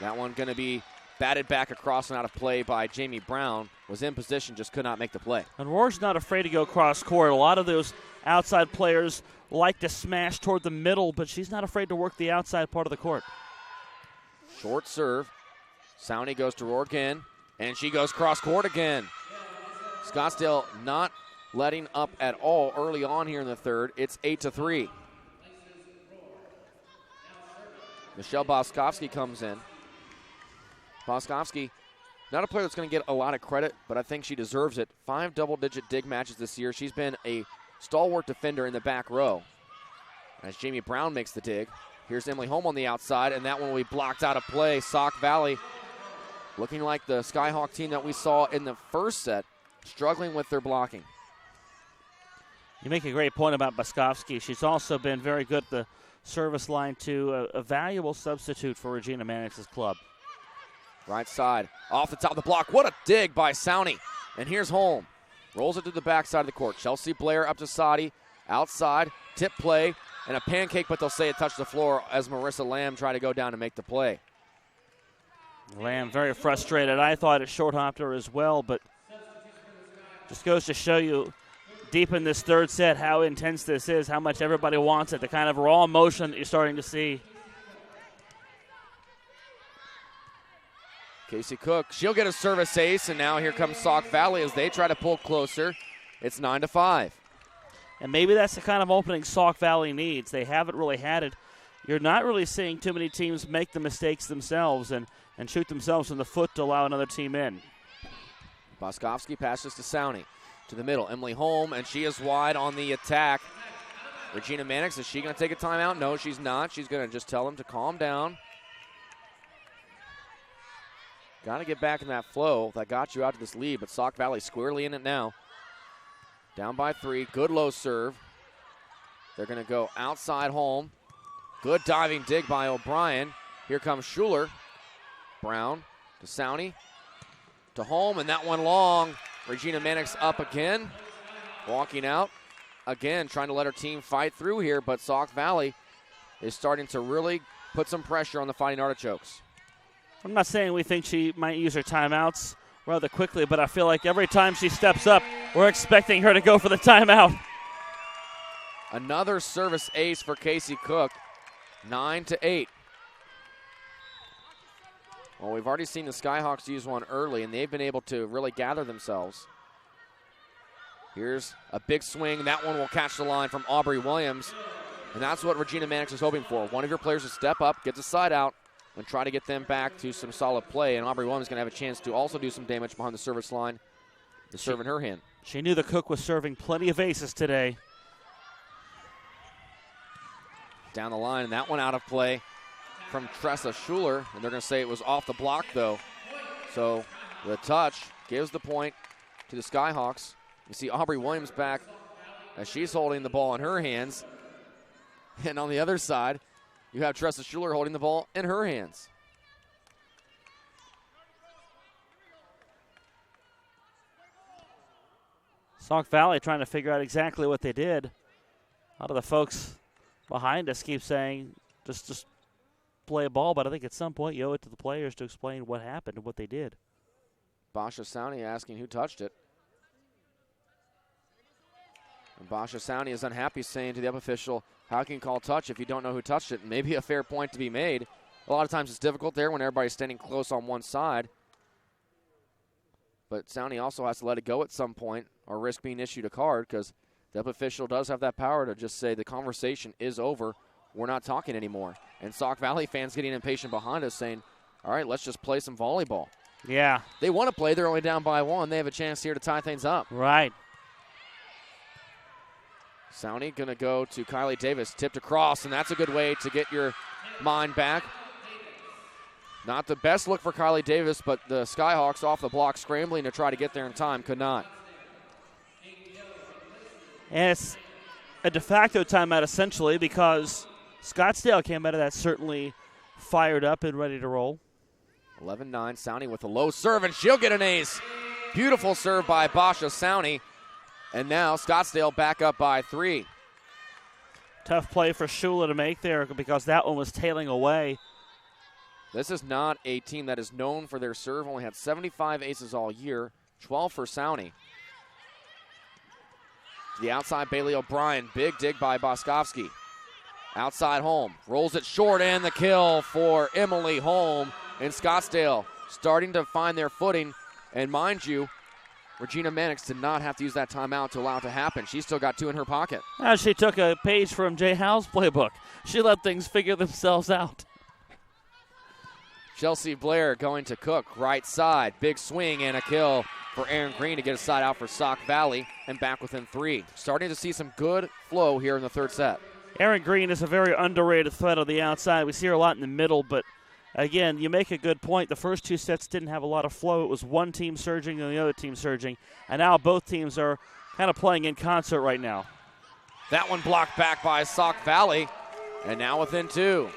[SPEAKER 1] That one going to be batted back across and out of play by Jamie Brown. Was in position, just could not make the play.
[SPEAKER 2] And Rohr's not afraid to go cross court. A lot of those outside players like to smash toward the middle, but she's not afraid to work the outside part of the court.
[SPEAKER 1] Short serve. Sowney goes to Rohr again, and she goes cross court again. Scottsdale not letting up at all early on here in the third. It's 8-3. Michelle Boskovsky comes in. Boskovsky, not a player that's going to get a lot of credit, but I think she deserves it. 5 double-digit dig matches this year. She's been a stalwart defender in the back row. As Jamie Brown makes the dig, here's Emily Holm on the outside, and that one will be blocked out of play. Sauk Valley looking like the Skyhawk team that we saw in the first set, struggling with their blocking.
[SPEAKER 2] You make a great point about Boskovsky. She's also been very good at the service line, too, a valuable substitute for Regina Mannix's club.
[SPEAKER 1] Right side, off the top of the block. What a dig by Sowney. And here's Holm. Rolls it to the backside of the court. Chelsea Blair up to Sadi. Outside, tip play, and a pancake, but they'll say it touched the floor as Marissa Lamb tried to go down to make the play.
[SPEAKER 2] Lamb very frustrated. I thought it short-hopped her as well, but just goes to show you deep in this third set how intense this is, how much everybody wants it, the kind of raw emotion that you're starting to see.
[SPEAKER 1] Casey Cook, she'll get a service ace, and now here comes Sauk Valley as they try to pull closer. It's 9-5.
[SPEAKER 2] And maybe that's the kind of opening Sauk Valley needs. They haven't really had it. You're not really seeing too many teams make the mistakes themselves and shoot themselves in the foot to allow another team in.
[SPEAKER 1] Boskovsky passes to Sowney. To the middle, Emily Holm, and she is wide on the attack. Regina Mannix, is she going to take a timeout? No, she's not. She's going to just tell them to calm down. Got to get back in that flow that got you out to this lead, but Sauk Valley squarely in it now. Down by 3, good low serve. They're going to go outside Holm. Good diving dig by O'Brien. Here comes Schuler. Brown to Sowney. To Holm, and that one long. Regina Mannix up again. Walking out. Again, trying to let her team fight through here, but Sauk Valley is starting to really put some pressure on the Fighting Artichokes.
[SPEAKER 2] I'm not saying we think she might use her timeouts rather quickly, but I feel like every time she steps up, we're expecting her to go for the timeout.
[SPEAKER 1] Another service ace for Casey Cook, 9-8. Well, we've already seen the Skyhawks use one early, and they've been able to really gather themselves. Here's a big swing. That one will catch the line from Aubrey Williams, and that's what Regina Mannix is hoping for. One of your players to step up, get the side out, and try to get them back to some solid play. And Aubrey Williams is going to have a chance to also do some damage behind the service line. The serve in her hand.
[SPEAKER 2] She knew the Cook was serving plenty of aces today.
[SPEAKER 1] Down the line, and that one out of play from Tressa Schuler. And they're going to say it was off the block, though. So the touch gives the point to the Skyhawks. You see Aubrey Williams back as she's holding the ball in her hands. And on the other side, you have Tressa Schuler holding the ball in her hands.
[SPEAKER 2] Sauk Valley trying to figure out exactly what they did. A lot of the folks behind us keep saying just play a ball, but I think at some point you owe it to the players to explain what happened and what they did.
[SPEAKER 1] Basha Sowney asking who touched it. And Basha Sowney is unhappy, saying to the up official, how can you call touch if you don't know who touched it? Maybe a fair point to be made. A lot of times it's difficult there when everybody's standing close on one side. But Sowney also has to let it go at some point or risk being issued a card, because the up official does have that power to just say the conversation is over. We're not talking anymore. And Sauk Valley fans getting impatient behind us saying, all right, let's just play some volleyball.
[SPEAKER 2] Yeah.
[SPEAKER 1] They want to play. They're only down by 1. They have a chance here to tie things up.
[SPEAKER 2] Right.
[SPEAKER 1] Sowney going to go to Kylie Davis, tipped across, and that's a good way to get your mind back. Not the best look for Kylie Davis, but the Skyhawks off the block scrambling to try to get there in time, could not.
[SPEAKER 2] And it's a de facto timeout essentially because Scottsdale came out of that certainly fired up and ready to roll.
[SPEAKER 1] 11-9, Sowney with a low serve, and she'll get an ace. Beautiful serve by Basha Sowney. And now Scottsdale back up by 3.
[SPEAKER 2] Tough play for Schuler to make there because that one was tailing away.
[SPEAKER 1] This is not a team that is known for their serve. Only had 75 aces all year, 12 for Sowney. To the outside, Bailey O'Brien. Big dig by Boskovsky. Outside Holm. Rolls it short, and the kill for Emily Holm. And Scottsdale starting to find their footing. And mind you, Regina Mannix did not have to use that timeout to allow it to happen. She still got 2 in her pocket.
[SPEAKER 2] She took a page from Jay Howe's playbook. She let things figure themselves out.
[SPEAKER 1] Chelsea Blair going to Cook, right side. Big swing and a kill for Aaron Green to get a side out for Sauk Valley and back within 3. Starting to see some good flow here in the third set.
[SPEAKER 2] Aaron Green is a very underrated threat on the outside. We see her a lot in the middle, but again, you make a good point. The first 2 sets didn't have a lot of flow. It was one team surging and the other team surging, and now both teams are kind of playing in concert right now.
[SPEAKER 1] That one blocked back by Sauk Valley, and now within 2.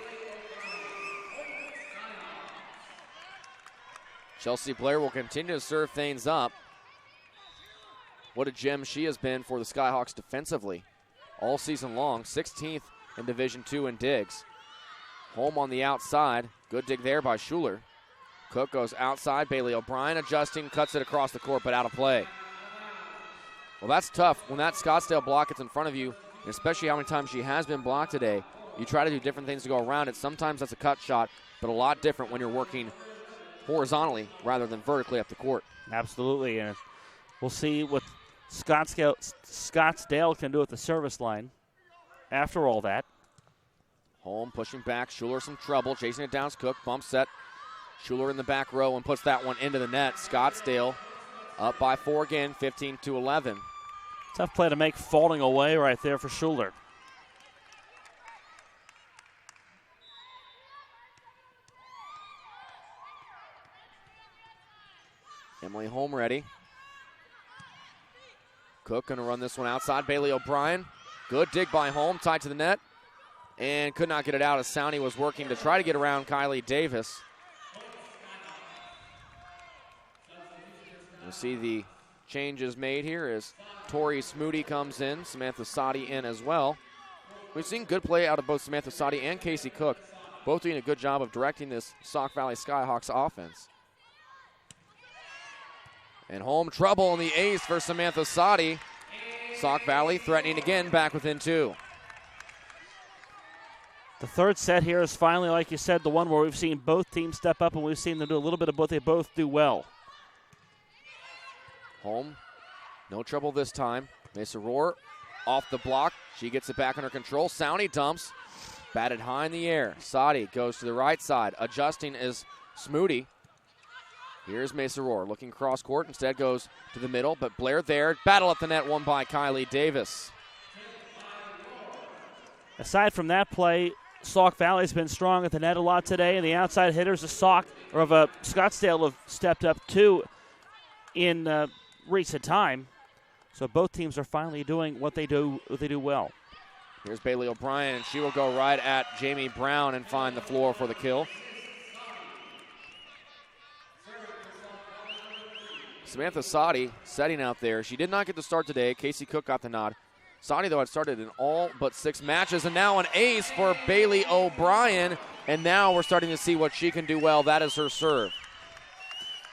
[SPEAKER 1] Chelsea Blair will continue to serve things up. What a gem she has been for the Skyhawks defensively all season long. 16th in Division II in digs. Holm on the outside. Good dig there by Schuler. Cook goes outside. Bailey O'Brien adjusting, cuts it across the court, but out of play. Well, that's tough. When that Scottsdale block gets in front of you, and especially how many times she has been blocked today, you try to do different things to go around it. Sometimes that's a cut shot, but a lot different when you're working horizontally rather than vertically up the court.
[SPEAKER 2] Absolutely, and we'll see what Scottsdale can do at the service line after all that.
[SPEAKER 1] Holm pushing back. Schuler some trouble. Chasing it down. Cook. Bump set. Schuler in the back row and puts that one into the net. Scottsdale up by 4 again, 15-11.
[SPEAKER 2] Tough play to make, falling away right there for Schuler.
[SPEAKER 1] Emily Holm ready. Cook going to run this one outside. Bailey O'Brien. Good dig by Holm, tied to the net. And could not get it out as Sowney was working to try to get around Kylie Davis. You'll see the changes made here as Tori Smoody comes in. Samantha Sadi in as well. We've seen good play out of both Samantha Sadi and Casey Cook, both doing a good job of directing this Sauk Valley Skyhawks offense. And Holm trouble in the ace for Samantha Sadi. Sauk Valley threatening again, back within 2.
[SPEAKER 2] The third set here is finally, like you said, the one where we've seen both teams step up and we've seen them do a little bit of both. They both do well.
[SPEAKER 1] Holm, no trouble this time. Mesa Rohr off the block. She gets it back under control. Sowney dumps. Batted high in the air. Sadi goes to the right side. Adjusting is Smoody. Here's Mesa Rohr looking cross court. Instead goes to the middle, but Blair there. Battle at the net, won by Kylie Davis.
[SPEAKER 2] Aside from that play, Sauk Valley's been strong at the net a lot today, and the outside hitters of Scottsdale have stepped up too in recent time. So both teams are finally doing what they do well.
[SPEAKER 1] Here's Bailey O'Brien, and she will go right at Jamie Brown and find the floor for the kill. Samantha Sadi setting out there. She did not get the start today. Casey Cook got the nod. Sadi, though, had started in all but 6 matches, and now an ace for Bailey O'Brien. And now we're starting to see what she can do well. That is her serve.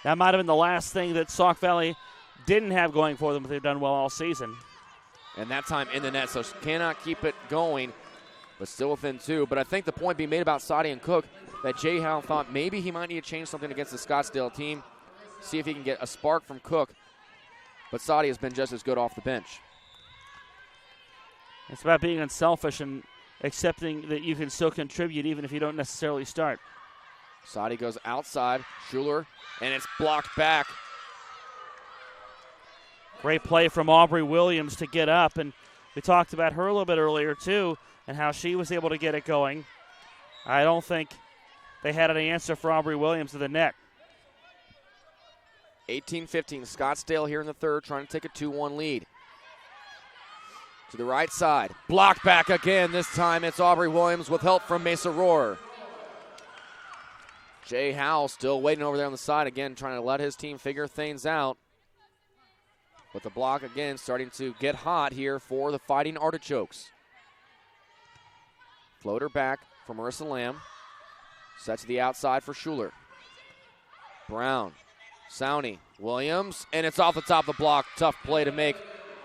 [SPEAKER 2] That might have been the last thing that Sauk Valley didn't have going for them, but they've done well all season.
[SPEAKER 1] And that time in the net, so she cannot keep it going, but still within 2. But I think the point being made about Sadi and Cook, that Jay Howe thought maybe he might need to change something against the Scottsdale team, see if he can get a spark from Cook. But Sadi has been just as good off the bench.
[SPEAKER 2] It's about being unselfish and accepting that you can still contribute even if you don't necessarily start.
[SPEAKER 1] Sadi goes outside, Schuler, and it's blocked back.
[SPEAKER 2] Great play from Aubrey Williams to get up, and we talked about her a little bit earlier too and how she was able to get it going. I don't think they had an answer for Aubrey Williams to the net.
[SPEAKER 1] 18-15, Scottsdale here in the third, trying to take a 2-1 lead. To the right side. Blocked back again. This time it's Aubrey Williams with help from Mesa Rohr. Jay Howell still waiting over there on the side again, trying to let his team figure things out. But the block again starting to get hot here for the Fighting Artichokes. Floater back from Marissa Lamb. Set to the outside for Schuler. Brown, Sowney, Williams, and it's off the top of the block. Tough play to make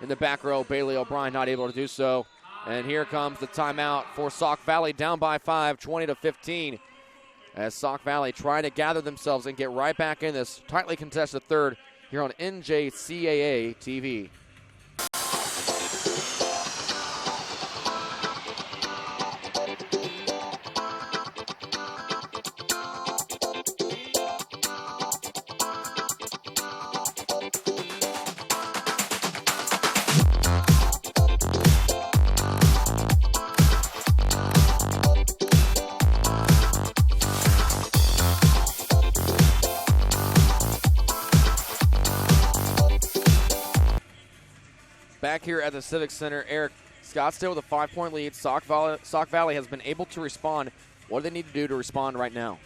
[SPEAKER 1] in the back row. Bailey O'Brien not able to do so. And here comes the timeout for Sauk Valley, down by 5, 20-15. As Sauk Valley trying to gather themselves and get right back in this tightly contested third here on NJCAA TV. Back here at the Civic Center, Eric, Scottsdale with a 5-point lead. Sauk Valley has been able to respond. What do they need to do to respond right now?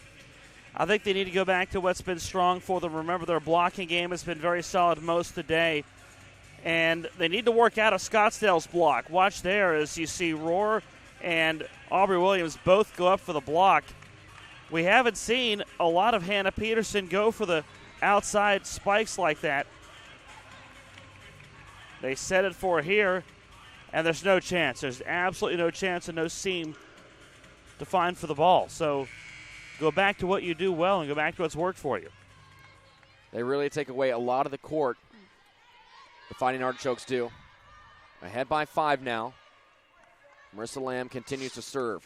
[SPEAKER 2] I think they need to go back to what's been strong for them. Remember, their blocking game has been very solid most of the day. And they need to work out of Scottsdale's block. Watch there as you see Rohr and Aubrey Williams both go up for the block. We haven't seen a lot of Hannah Peterson go for the outside spikes like that. They set it for here, and there's no chance. There's absolutely no chance and no seam to find for the ball. So go back to what you do well and go back to what's worked for you.
[SPEAKER 1] They really take away a lot of the court, the Fighting Artichokes do. Ahead by 5 now. Marissa Lamb continues to serve.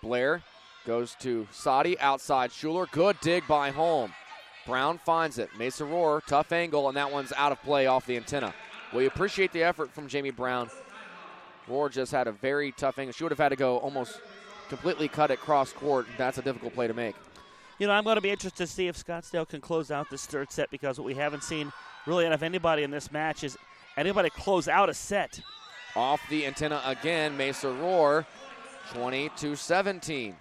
[SPEAKER 1] Blair goes to Sadi, outside Schuler. Good dig by Holm. Brown finds it. Mesa Rohr, tough angle, and that one's out of play off the antenna. We appreciate the effort from Jamie Brown. Rohr just had a very tough angle. She would have had to go almost completely cut it cross court. That's a difficult play to make.
[SPEAKER 2] You know, I'm going to be interested to see if Scottsdale can close out this third set, because what we haven't seen really out of anybody in this match is anybody close out a set.
[SPEAKER 1] Off the antenna again, Mesa Rohr, 20-17.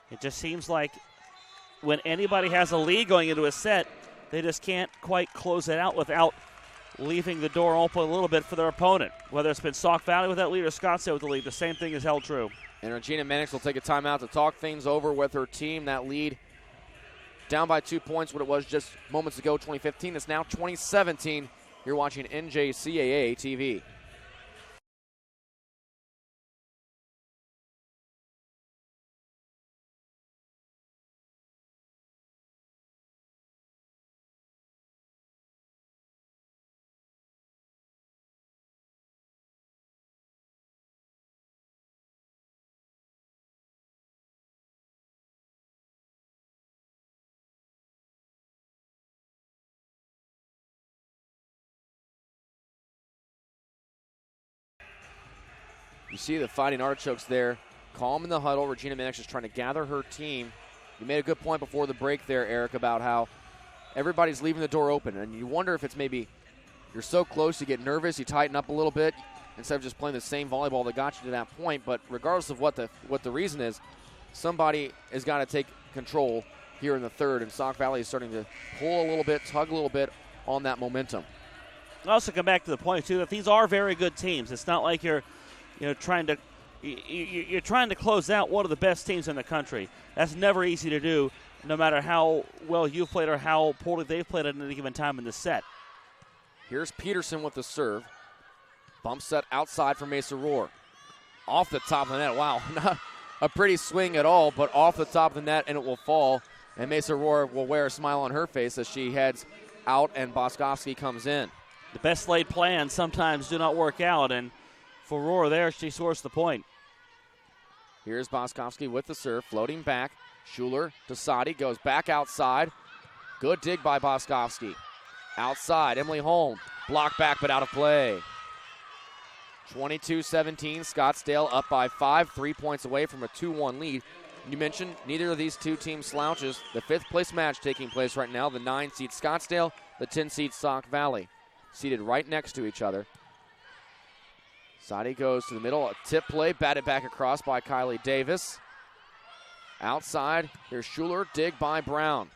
[SPEAKER 2] It just seems like when anybody has a lead going into a set, they just can't quite close it out without leaving the door open a little bit for their opponent. Whether it's been Sauk Valley with that lead or Scottsdale with the lead, the same thing is held true.
[SPEAKER 1] And Regina Mannix will take a timeout to talk things over with her team. That lead down by 2 points, what it was just moments ago, 2015. It's now 2017. You're watching NJCAA TV. You see the Fighting Artichokes there, calm in the huddle. Regina Mannix is trying to gather her team. You made a good point before the break there, Eric, about how everybody's leaving the door open. And you wonder if it's maybe you're so close, you get nervous, you tighten up a little bit instead of just playing the same volleyball that got you to that point. But regardless of what the reason is, somebody has got to take control here in the third. And Sauk Valley is starting to pull a little bit, tug a little bit on that momentum.
[SPEAKER 2] I'll also come back to the point, too, that these are very good teams. It's not like you're trying to close out one of the best teams in the country. That's never easy to do, no matter how well you've played or how poorly they've played at any given time in the set.
[SPEAKER 1] Here's Peterson with the serve. Bump set outside for Mesa Rohr. Off the top of the net. Wow, not a pretty swing at all, but off the top of the net, and it will fall. And Mesa Rohr will wear a smile on her face as she heads out and Boskovsky comes in.
[SPEAKER 2] The best laid plans sometimes do not work out, and for Rohr there, she scores the point.
[SPEAKER 1] Here's Boskovsky with the serve, floating back. Schuler to Sadi, goes back outside. Good dig by Boskovsky. Outside, Emily Holm. Blocked back, but out of play. 22-17, Scottsdale up by 5, 3 points away from a 2-1 lead. You mentioned neither of these two teams slouches. The 5th place match taking place right now, the 9-seed Scottsdale, the 10-seed Sauk Valley. seated right next to each other. Sadi goes to the middle, a tip play, batted back across by Kylie Davis. Outside, here's Schuler, dig by Brown.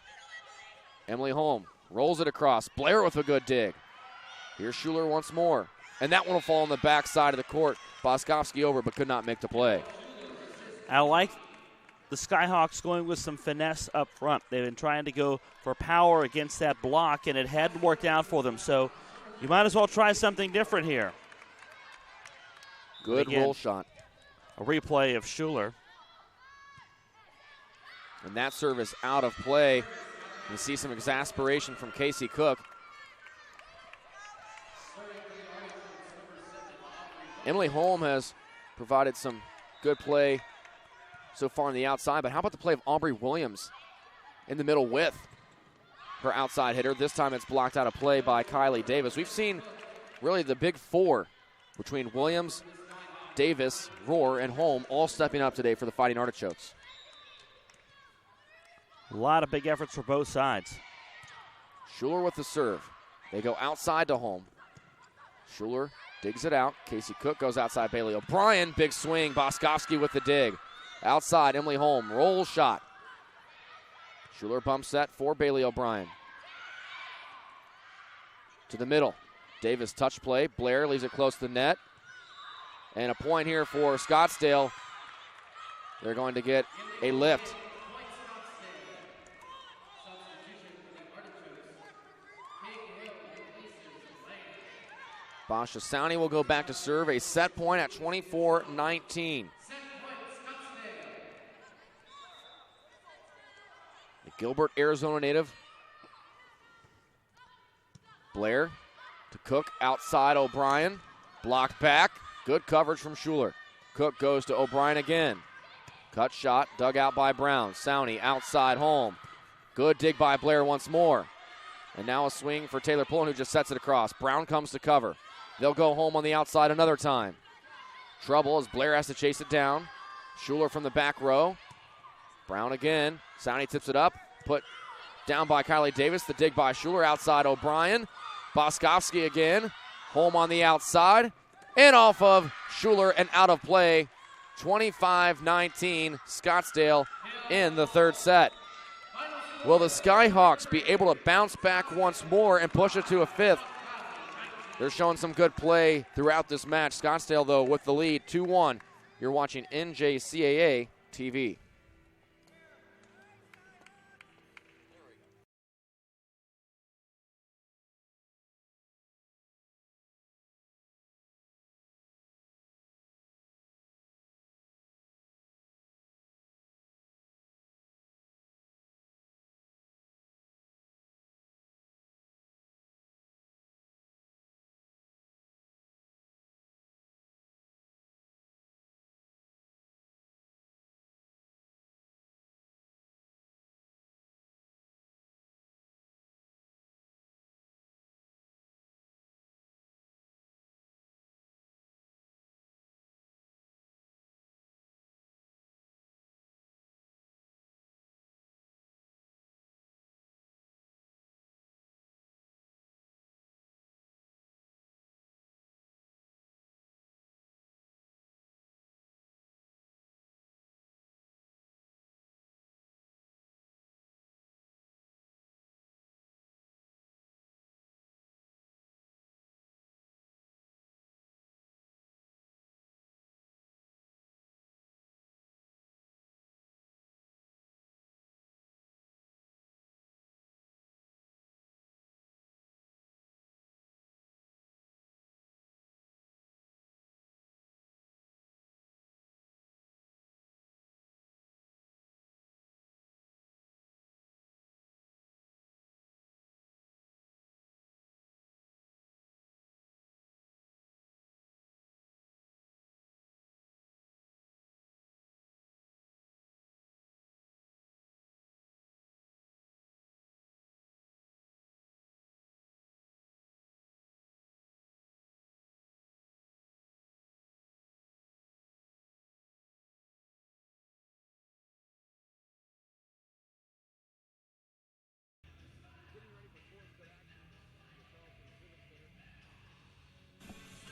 [SPEAKER 1] Emily Holm rolls it across. Blair with a good dig. Here's Schuler once more. And that one will fall on the back side of the court. Boskovsky over, but could not make the play.
[SPEAKER 2] I like the Skyhawks going with some finesse up front. They've been trying to go for power against that block, and it hadn't worked out for them. So you might as well try something different here.
[SPEAKER 1] Good roll shot.
[SPEAKER 2] A replay of Schuler.
[SPEAKER 1] And that serve is out of play. You see some exasperation from Casey Cook. Emily Holm has provided some good play so far on the outside, but how about the play of Aubrey Williams in the middle with her outside hitter? This time it's blocked out of play by Kylie Davis. We've seen really the big four between Williams, Davis, Rohr, and Holm all stepping up today for the Fighting Artichokes.
[SPEAKER 2] A lot of big efforts for both sides.
[SPEAKER 1] Schuler with the serve. They go outside to Holm. Schuler digs it out. Casey Cook goes outside Bailey O'Brien. Big swing. Boskovsky with the dig. Outside, Emily Holm. Roll shot. Schuler bumps that for Bailey O'Brien. To the middle. Davis touch play. Blair leaves it close to the net. And a point here for Scottsdale. They're going to get a lift. Basha Sowney will go back to serve, a set point at 24-19. The Gilbert, Arizona native. Blair to Cook, outside O'Brien. Blocked back, good coverage from Schuler. Cook goes to O'Brien again. Cut shot, dug out by Brown. Sowney outside Holm. Good dig by Blair once more. And now a swing for Taylor Pullen, who just sets it across. Brown comes to cover. They'll go home on the outside another time. Trouble as Blair has to chase it down. Schuler from the back row. Brown again. Sowney tips it up. Put down by Kylie Davis. The dig by Schuler outside O'Brien. Boskovsky again. Holm on the outside. And off of Schuler and out of play. 25-19 Scottsdale in the third set. Will the Skyhawks be able to bounce back once more and push it to a fifth? They're showing some good play throughout this match. Scottsdale, though, with the lead, 2-1. You're watching NJCAA TV.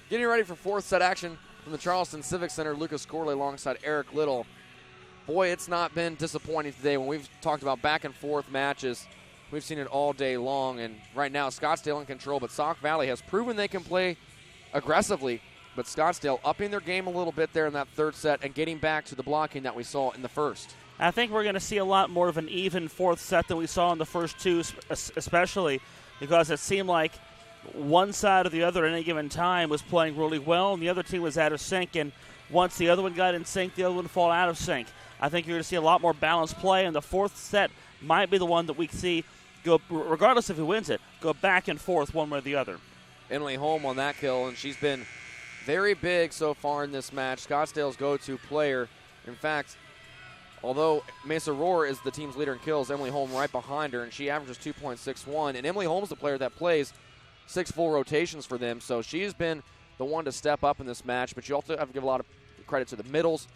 [SPEAKER 1] Getting ready for fourth set action from the Charleston Civic Center, Lucas Corley alongside Eric Little. Boy, it's not been disappointing today. When we've talked about back and forth matches, we've seen it all day long. And right now, Scottsdale in control, but Sauk Valley has proven they can play aggressively. But Scottsdale upping their game a little bit there in that third set and getting back to the blocking that we saw in the first.
[SPEAKER 2] I think we're going to see a lot more of an even fourth set than we saw in the first two, especially because it seemed like one side or the other at any given time was playing really well, and the other team was out of sync. And once the other one got in sync, the other one fall out of sync. I think you're going to see a lot more balanced play, and the fourth set might be the one that we see go, regardless of who wins it, go back and forth one way or the other.
[SPEAKER 1] Emily Holm on that kill, and she's been very big so far in this match. Scottsdale's go-to player. In fact, although Mesa Rohr is the team's leader in kills, Emily Holm right behind her, and she averages 2.61. And Emily Holm's the player that plays 6 full rotations for them, so she's been the one to step up in this match. But you also have to give a lot of credit to the middles,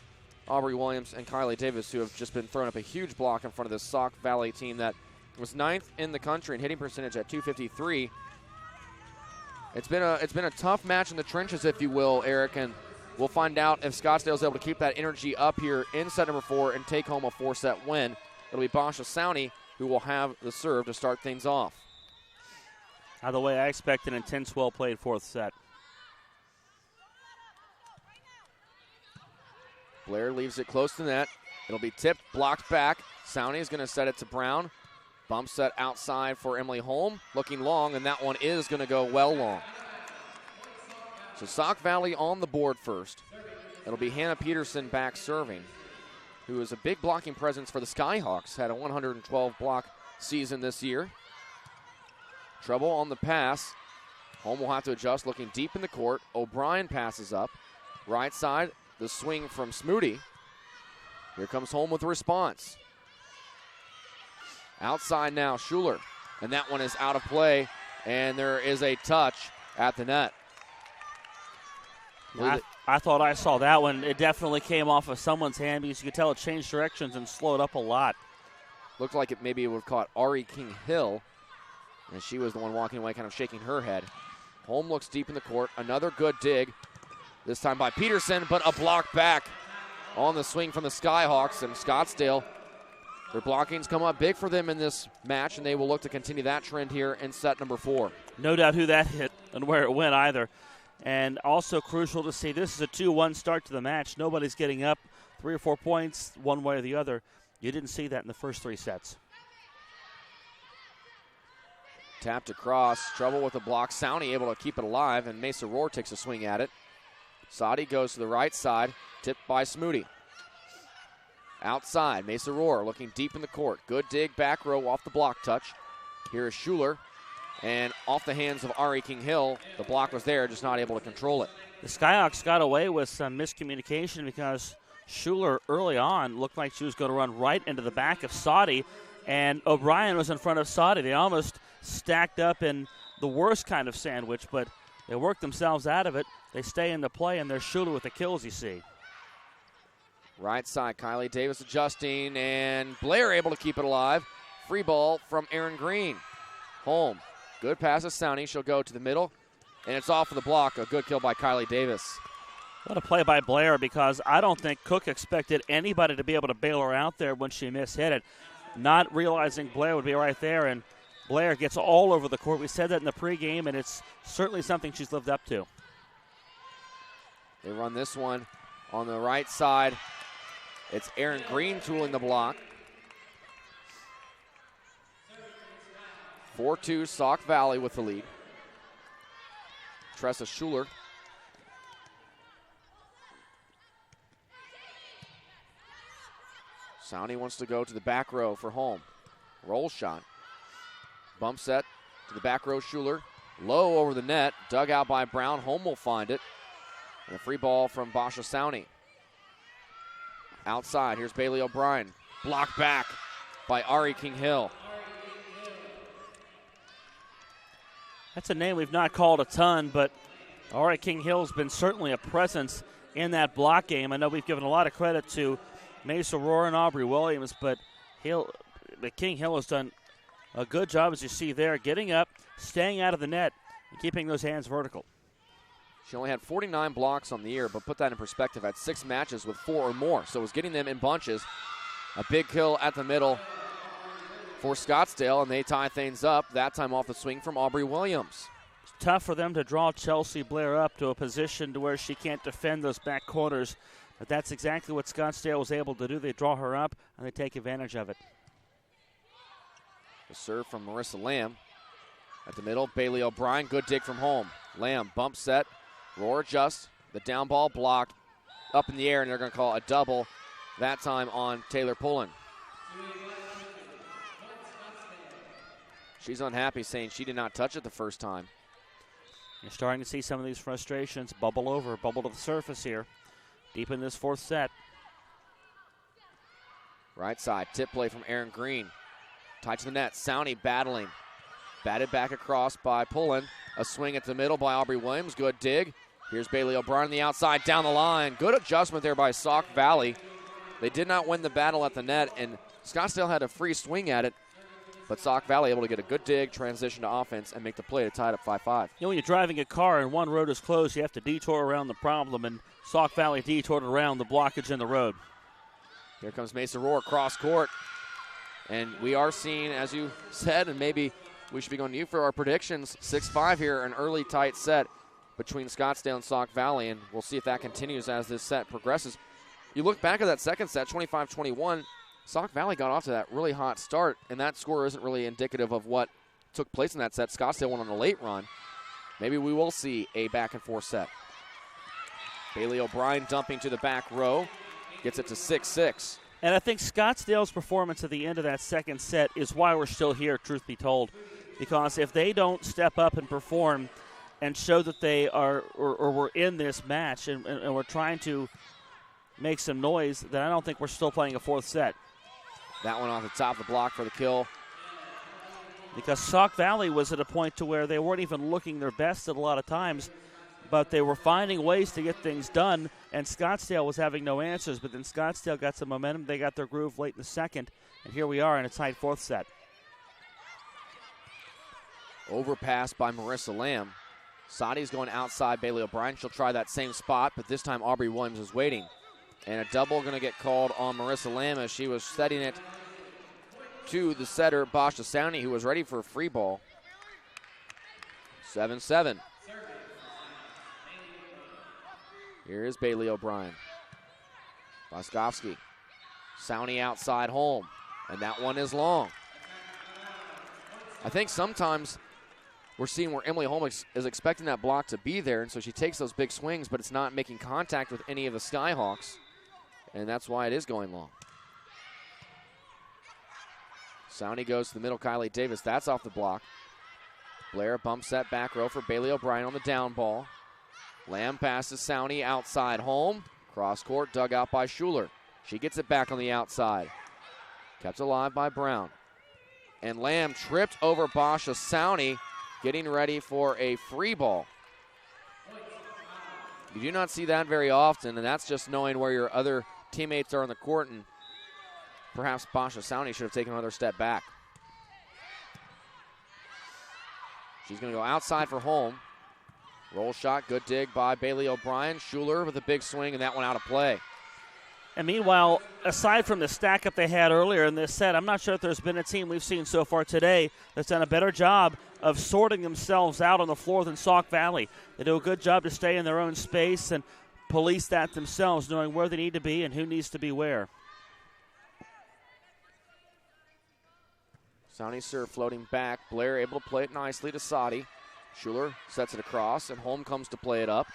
[SPEAKER 1] Aubrey Williams and Kylie Davis, who have just been throwing up a huge block in front of this Sauk Valley team that was 9th in the country in hitting percentage at .253. It's been a tough match in the trenches, if you will, Eric, and we'll find out if Scottsdale's able to keep that energy up here in set number 4 and take home a 4-set win. It'll be Basha Sowney who will have the serve to start things off.
[SPEAKER 2] Either way, I expect an intense, well-played fourth set.
[SPEAKER 1] Blair leaves it close to net. It'll be tipped, blocked back. Sowney is going to set it to Brown. Bump set outside for Emily Holm. Looking long, and that one is going to go well long. So Sauk Valley on the board first. It'll be Hannah Peterson back serving, who is a big blocking presence for the Skyhawks. Had a 112 block season this year. Trouble on the pass. Holm will have to adjust, looking deep in the court. O'Brien passes up. Right side, the swing from Smoody. Here comes Holm with a response. Outside now, Schuler. And that one is out of play, and there is a touch at the net.
[SPEAKER 2] I thought I saw that one. It definitely came off of someone's hand because you could tell it changed directions and slowed up a lot.
[SPEAKER 1] Looked like it maybe would have caught Ari King-Hill, and she was the one walking away kind of shaking her head. Holm looks deep in the court. Another good dig, this time by Peterson, but a block back on the swing from the Skyhawks. And Scottsdale, their blockings come up big for them in this match, and they will look to continue that trend here in set number 4.
[SPEAKER 2] No doubt who that hit and where it went either. And also crucial to see, this is a 2-1 start to the match. Nobody's getting up 3 or 4 points one way or the other. You didn't see that in the first 3 sets.
[SPEAKER 1] Tapped across, trouble with the block. Sowney able to keep it alive, and Mesa Rohr takes a swing at it. Sadi goes to the right side, tipped by Smoody. Outside, Mesa Rohr looking deep in the court. Good dig, back row off the block touch. Here is Schuler, and off the hands of Ari King-Hill. The block was there, just not able to control it.
[SPEAKER 2] The Skyhawks got away with some miscommunication because Schuler early on looked like she was going to run right into the back of Sadi, and O'Brien was in front of Sadi. They almost stacked up in the worst kind of sandwich, but they worked themselves out of it. They stay in the play, and there's Schuler with the kills you see.
[SPEAKER 1] Right side, Kylie Davis adjusting, and Blair able to keep it alive. Free ball from Aaron Green. Holm, good pass to Sowney. She'll go to the middle, and it's off of the block. A good kill by Kylie Davis.
[SPEAKER 2] What a play by Blair, because I don't think Cook expected anybody to be able to bail her out there when she mishit it. Not realizing Blair would be right there, and Blair gets all over the court. We said that in the pregame, and it's certainly something she's lived up to.
[SPEAKER 1] They run this one on the right side. It's Aaron Green tooling the block. 4-2 Sauk Valley with the lead. Tressa Schuler. Sowney wants to go to the back row for Holm. Roll shot. Bump set to the back row, Schuler. Low over the net, dug out by Brown. Holm will find it. And a free ball from Basha Sowney. Outside, here's Bailey O'Brien. Blocked back by Ari King-Hill.
[SPEAKER 2] That's a name we've not called a ton, but Ari King-Hill's been certainly a presence in that block game. I know we've given a lot of credit to Mesa Rohr and Aubrey Williams, but King-Hill has done a good job, as you see there, getting up, staying out of the net, and keeping those hands vertical.
[SPEAKER 1] She only had 49 blocks on the year, but put that in perspective, had 6 matches with 4 or more. So it was getting them in bunches. A big kill at the middle for Scottsdale, and they tie things up, that time off the swing from Aubrey Williams.
[SPEAKER 2] It's tough for them to draw Chelsea Blair up to a position to where she can't defend those back corners, but that's exactly what Scottsdale was able to do. They draw her up, and they take advantage of it.
[SPEAKER 1] The serve from Marissa Lamb. At the middle, Bailey O'Brien, good dig from home. Lamb, bump set, roar adjust, the down ball blocked, up in the air, and they're going to call a double, that time on Taylor Pullen. She's unhappy, saying she did not touch it the first time.
[SPEAKER 2] You're starting to see some of these frustrations bubble to the surface here, deep in this 4th set.
[SPEAKER 1] Right side, tip play from Aaron Green. Tied to the net, Sowney battling. Batted back across by Pullen. A swing at the middle by Aubrey Williams. Good dig. Here's Bailey O'Brien on the outside, down the line. Good adjustment there by Sauk Valley. They did not win the battle at the net, and Scottsdale had a free swing at it. But Sauk Valley able to get a good dig, transition to offense, and make the play to tie it up 5-5.
[SPEAKER 2] You know, when you're driving a car and one road is closed, you have to detour around the problem, and Sauk Valley detoured around the blockage in the road.
[SPEAKER 1] Here comes Mesa Roar, cross court. And we are seeing, as you said, and maybe we should be going to you for our predictions, 6-5 here, an early tight set between Scottsdale and Sauk Valley, and we'll see if that continues as this set progresses. You look back at that second set, 25-21, Sauk Valley got off to that really hot start, and that score isn't really indicative of what took place in that set. Scottsdale went on a late run. Maybe we will see a back-and-forth set. Bailey O'Brien dumping to the back row, gets it to 6-6.
[SPEAKER 2] And I think Scottsdale's performance at the end of that second set is why we're still here, truth be told. Because if they don't step up and perform and show that they are or we're in this match and we're trying to make some noise, then I don't think we're still playing a 4th set.
[SPEAKER 1] That one off the top of the block for the kill.
[SPEAKER 2] Because Sauk Valley was at a point to where they weren't even looking their best at a lot of times, but they were finding ways to get things done, and Scottsdale was having no answers. But then Scottsdale got some momentum. They got their groove late in the second, and here we are in a tight 4th set.
[SPEAKER 1] Overpass by Marissa Lamb. Sadi's going outside Bailey O'Brien. She'll try that same spot, but this time Aubrey Williams is waiting. And a double going to get called on Marissa Lamb as she was setting it to the setter, Basha Sowney, who was ready for a free ball. 7-7. Here is Bailey O'Brien. Boskovsky. Sowney outside home. And that one is long. I think sometimes we're seeing where Emily Holm is expecting that block to be there, and so she takes those big swings, but it's not making contact with any of the Skyhawks, and that's why it is going long. Sowney goes to the middle, Kylie Davis. That's off the block. Blair bumps that back row for Bailey O'Brien on the down ball. Lamb passes Sowney outside home. Cross court, dug out by Schuler. She gets it back on the outside. Kept alive by Brown. And Lamb tripped over Basha Sowney, getting ready for a free ball. You do not see that very often, and that's just knowing where your other teammates are on the court, and perhaps Basha Sowney should have taken another step back. She's going to go outside for home. Roll shot, good dig by Bailey O'Brien. Schuler with a big swing, and that one out of play.
[SPEAKER 2] And meanwhile, aside from the stack-up they had earlier in this set, I'm not sure if there's been a team we've seen so far today that's done a better job of sorting themselves out on the floor than Sauk Valley. They do a good job to stay in their own space and police that themselves, knowing where they need to be and who needs to be where.
[SPEAKER 1] Sowney serve floating back. Blair able to play it nicely to Sadi. Schuler sets it across, and Holm comes to play it up.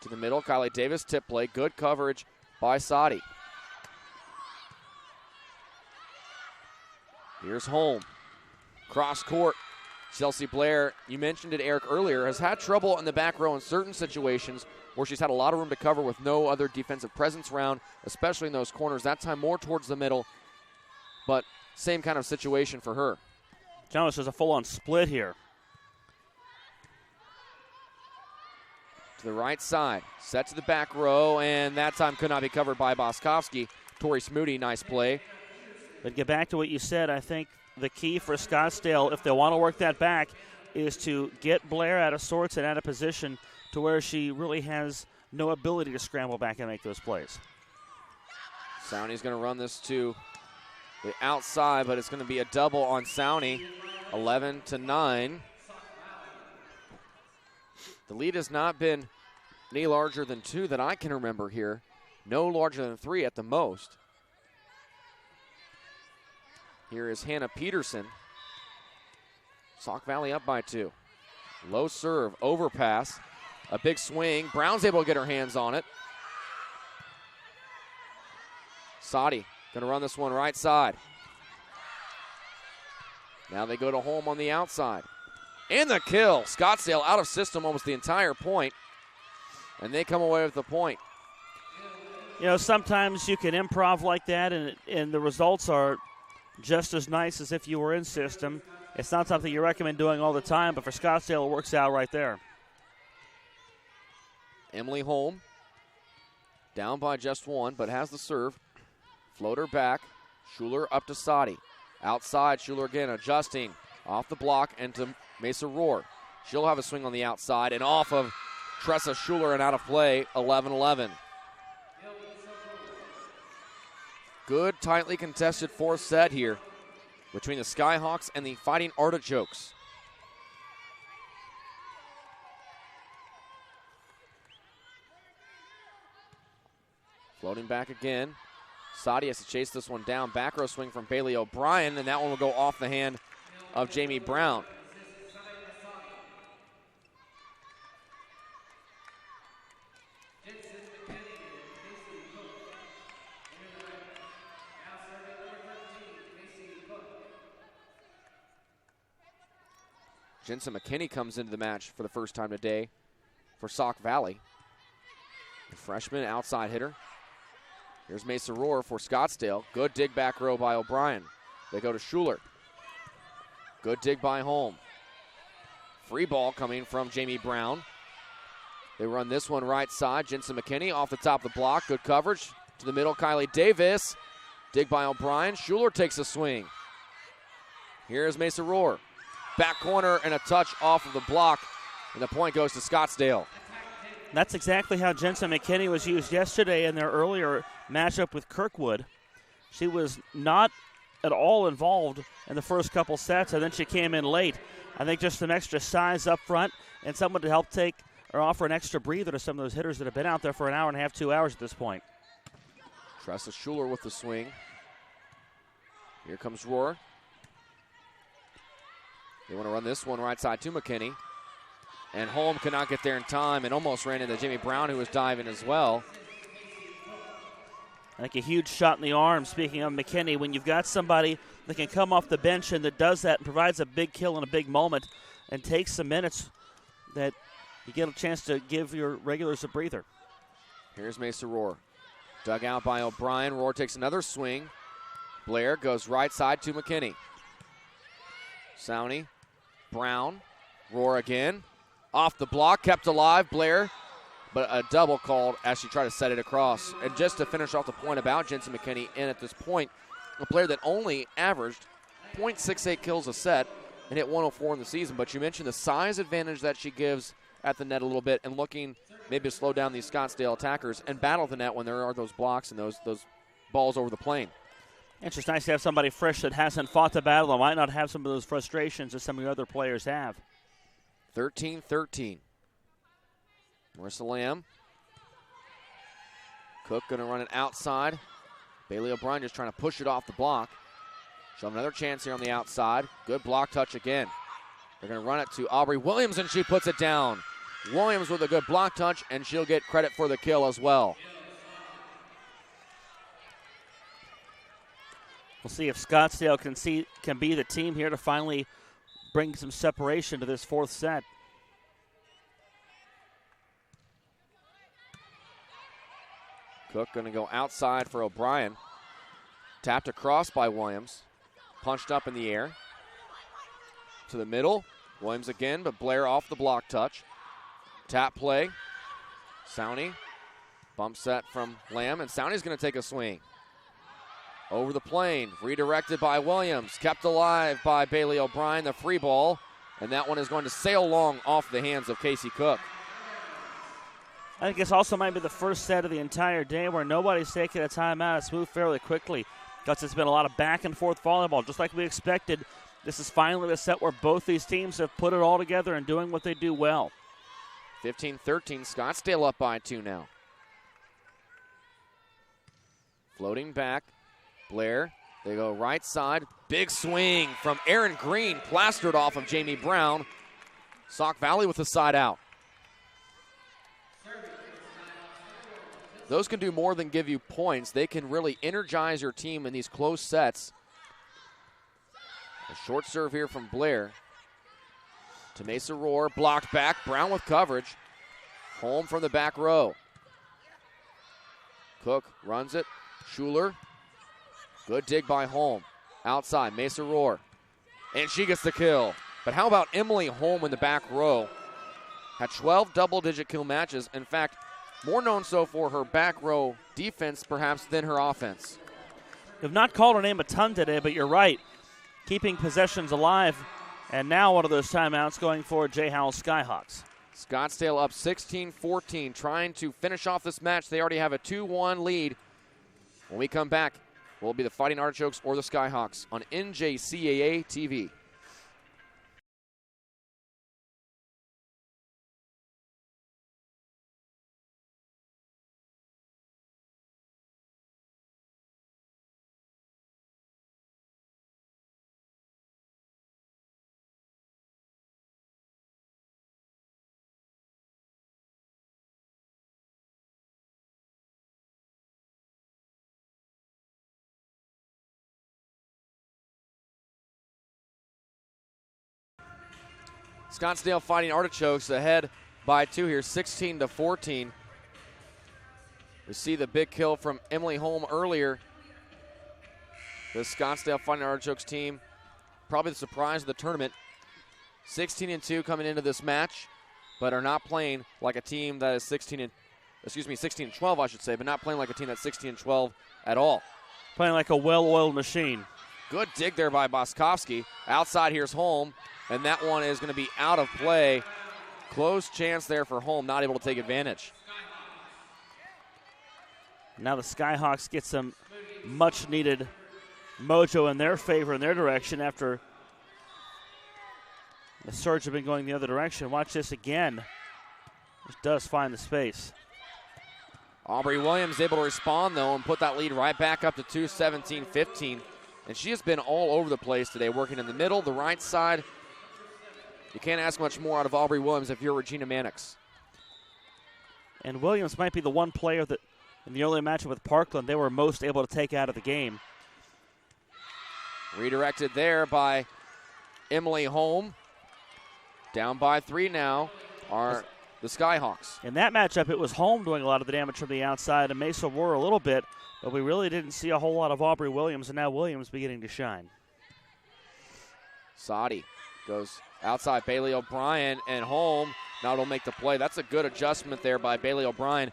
[SPEAKER 1] To the middle, Kylie Davis, tip play. Good coverage by Sadi. Here's Holm. Cross court. Chelsea Blair, you mentioned it, Eric, earlier, has had trouble in the back row in certain situations where she's had a lot of room to cover with no other defensive presence around, especially in those corners. That time more towards the middle, but same kind of situation for her.
[SPEAKER 2] Jonas, there's a full-on split here.
[SPEAKER 1] To the right side, set to the back row, and that time could not be covered by Boskovsky. Tori Smoody, nice play.
[SPEAKER 2] But get back to what you said, I think the key for Scottsdale, if they want to work that back, is to get Blair out of sorts and out of position to where she really has no ability to scramble back and make those plays.
[SPEAKER 1] Sowney's going to run this to the outside, but it's going to be a double on Sowney, 11-9. The lead has not been any larger than 2 that I can remember here. No larger than 3 at the most. Here is Hannah Peterson. Sauk Valley up by 2. Low serve, overpass, a big swing. Brown's able to get her hands on it. Sadi going to run this one right side. Now they go to Holm on the outside. And the kill. Scottsdale out of system almost the entire point. And they come away with the point.
[SPEAKER 2] You know, sometimes you can improv like that, and the results are just as nice as if you were in system. It's not something you recommend doing all the time, but for Scottsdale, it works out right there.
[SPEAKER 1] Emily Holm, down by just 1, but has the serve. Floater back. Schuler up to Sadi. Outside, Schuler again adjusting. Off the block and to Mesa Rohr. She'll have a swing on the outside and off of Tressa Schuler and out of play, 11-11. Good, tightly contested 4th set here between the Skyhawks and the Fighting Artichokes. Floating back again. Sadi has to chase this one down. Back row swing from Bailey O'Brien, and that one will go off the hand of Jamie Brown. Jensen McKinney comes into the match for the first time today for Sauk Valley. The freshman outside hitter. Here's Mesa Rohr for Scottsdale. Good dig back row by O'Brien. They go to Schuler. Good dig by Holm. Free ball coming from Jamie Brown. They run this one right side. Jensen McKinney off the top of the block. Good coverage to the middle. Kylie Davis. Dig by O'Brien. Schuler takes a swing. Here's Mesa Rohr. Back corner and a touch off of the block. And the point goes to Scottsdale.
[SPEAKER 2] That's exactly how Jensen McKinney was used yesterday in their earlier matchup with Kirkwood. She was not at all involved in the first couple sets, and then she came in late. I think just some extra size up front and someone to help take or offer an extra breather to some of those hitters that have been out there for an hour and a half, 2 hours at this point.
[SPEAKER 1] Tressa Schuler with the swing. Here comes Rohr. They want to run this one right side to McKinney. And Holm could not get there in time and almost ran into Jamie Brown, who was diving as well.
[SPEAKER 2] I think a huge shot in the arm, speaking of McKinney, when you've got somebody that can come off the bench and that does that and provides a big kill in a big moment and takes some minutes, that you get a chance to give your regulars a breather.
[SPEAKER 1] Here's Mesa Rohr. Dug out by O'Brien. Rohr takes another swing. Blair goes right side to McKinney. Sowney, Brown, Rohr again. Off the block, kept alive, Blair. But a double called as she tried to set it across. And just to finish off the point about Jensen McKinney, and at this point, a player that only averaged .68 kills a set and hit 104 in the season. But you mentioned the size advantage that she gives at the net a little bit and looking maybe to slow down these Scottsdale attackers and battle the net when there are those blocks and those balls over the plane.
[SPEAKER 2] It's just nice to have somebody fresh that hasn't fought the battle and might not have some of those frustrations that some of your other players have.
[SPEAKER 1] 13-13. Marissa Lamb. Cook going to run it outside. Bailey O'Brien just trying to push it off the block. She'll have another chance here on the outside. Good block touch again. They're going to run it to Aubrey Williams, and she puts it down. Williams with a good block touch, and she'll get credit for the kill as well.
[SPEAKER 2] We'll see if Scottsdale can be the team here to finally bring some separation to this 4th set.
[SPEAKER 1] Cook going to go outside for O'Brien. Tapped across by Williams. Punched up in the air. To the middle. Williams again, but Blair off the block touch. Tap play. Sowney. Bump set from Lamb, and Sowney's going to take a swing. Over the plane. Redirected by Williams. Kept alive by Bailey O'Brien. The free ball. And that one is going to sail long off the hands of Casey Cook.
[SPEAKER 2] I think this also might be the first set of the entire day where nobody's taking a timeout. It's moved fairly quickly because it's been a lot of back-and-forth volleyball, just like we expected. This is finally a set where both these teams have put it all together and doing what they do well.
[SPEAKER 1] 15-13, Scottsdale up by 2 now. Floating back, Blair. They go right side. Big swing from Aaron Green, plastered off of Jamie Brown. Sauk Valley with the side out. Those can do more than give you points. They can really energize your team in these close sets. A short serve here from Blair. To Mesa Roar, blocked back. Brown with coverage. Home from the back row. Cook runs it. Schuler. Good dig by Holm. Outside, Mesa Roar. And she gets the kill. But how about Emily Holm in the back row? Had 12 double-digit kill matches. In fact, more known so for her back row defense, perhaps, than her offense.
[SPEAKER 2] We've not called her name a ton today, but you're right. Keeping possessions alive. And now one of those timeouts going for Jay Howell Skyhawks.
[SPEAKER 1] Scottsdale up 16-14, trying to finish off this match. They already have a 2-1 lead. When we come back, will be the Fighting Artichokes or the Skyhawks on NJCAA TV. Scottsdale Fighting Artichokes ahead by 2 here, 16-14. We see the big kill from Emily Holm earlier. The Scottsdale Fighting Artichokes team, probably the surprise of the tournament. 16-2 coming into this match, but are not playing like a team that is 16-12, I should say, but not playing like a team that's 16-12 at all.
[SPEAKER 2] Playing like a well-oiled machine.
[SPEAKER 1] Good dig there by Boskovsky. Outside, here's Holm, and that one is going to be out of play. Close chance there for Holm, not able to take advantage.
[SPEAKER 2] Now the Skyhawks get some much-needed mojo in their favor, in their direction, after the surge have been going the other direction. Watch this again. This does find the space.
[SPEAKER 1] Aubrey Williams able to respond, though, and put that lead right back up to 2, 17-15. And she has been all over the place today, working in the middle, the right side. You can't ask much more out of Aubrey Williams if you're Regina Mannix.
[SPEAKER 2] And Williams might be the one player that, in the early matchup with Parkland, they were most able to take out of the game.
[SPEAKER 1] Redirected there by Emily Holm. Down by 3 now are the Skyhawks.
[SPEAKER 2] In that matchup, it was Holm doing a lot of the damage from the outside, and Mesa Roar a little bit, but we really didn't see a whole lot of Aubrey Williams, and now Williams beginning to shine.
[SPEAKER 1] Sadi goes outside, Bailey O'Brien, and Holm now will make the play. That's a good adjustment there by Bailey O'Brien.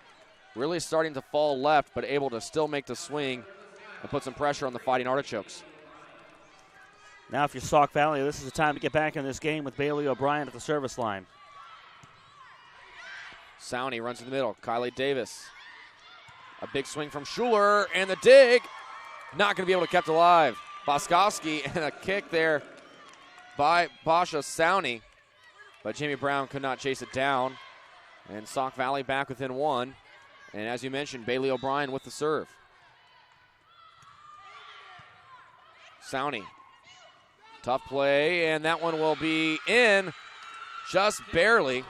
[SPEAKER 1] Really starting to fall left, but able to still make the swing and put some pressure on the Fighting Artichokes.
[SPEAKER 2] Now if you're Sauk Valley, this is the time to get back in this game with Bailey O'Brien at the service line.
[SPEAKER 1] Sowney runs in the middle. Kylie Davis. A big swing from Schuler, and the dig. Not going to be able to kept alive. Boskovsky, and a kick there by Basha Sowney. But Jamie Brown could not chase it down. And Sauk Valley back within 1. And as you mentioned, Bailey O'Brien with the serve. Sowney. Tough play, and that one will be in just barely.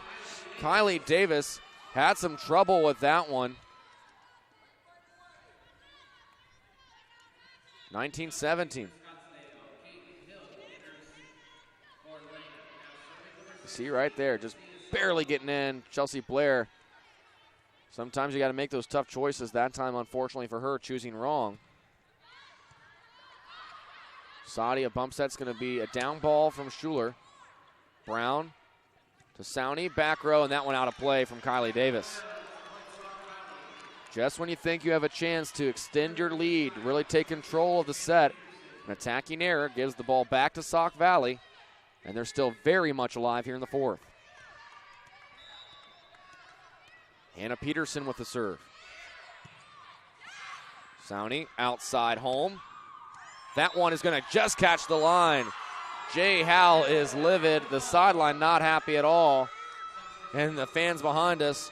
[SPEAKER 1] Kylie Davis had some trouble with that one. 19-17. See right there, just barely getting in. Chelsea Blair. Sometimes you got to make those tough choices. That time, unfortunately for her, choosing wrong. Sadi, a bump set's going to be a down ball from Schuler. Brown to Sowney, back row, and that one out of play from Kylie Davis. Just when you think you have a chance to extend your lead, really take control of the set, an attacking error gives the ball back to Sauk Valley. And they're still very much alive here in the fourth. Hannah Peterson with the serve. Sowney outside home. That one is going to just catch the line. Jay Howell is livid. The sideline not happy at all. And the fans behind us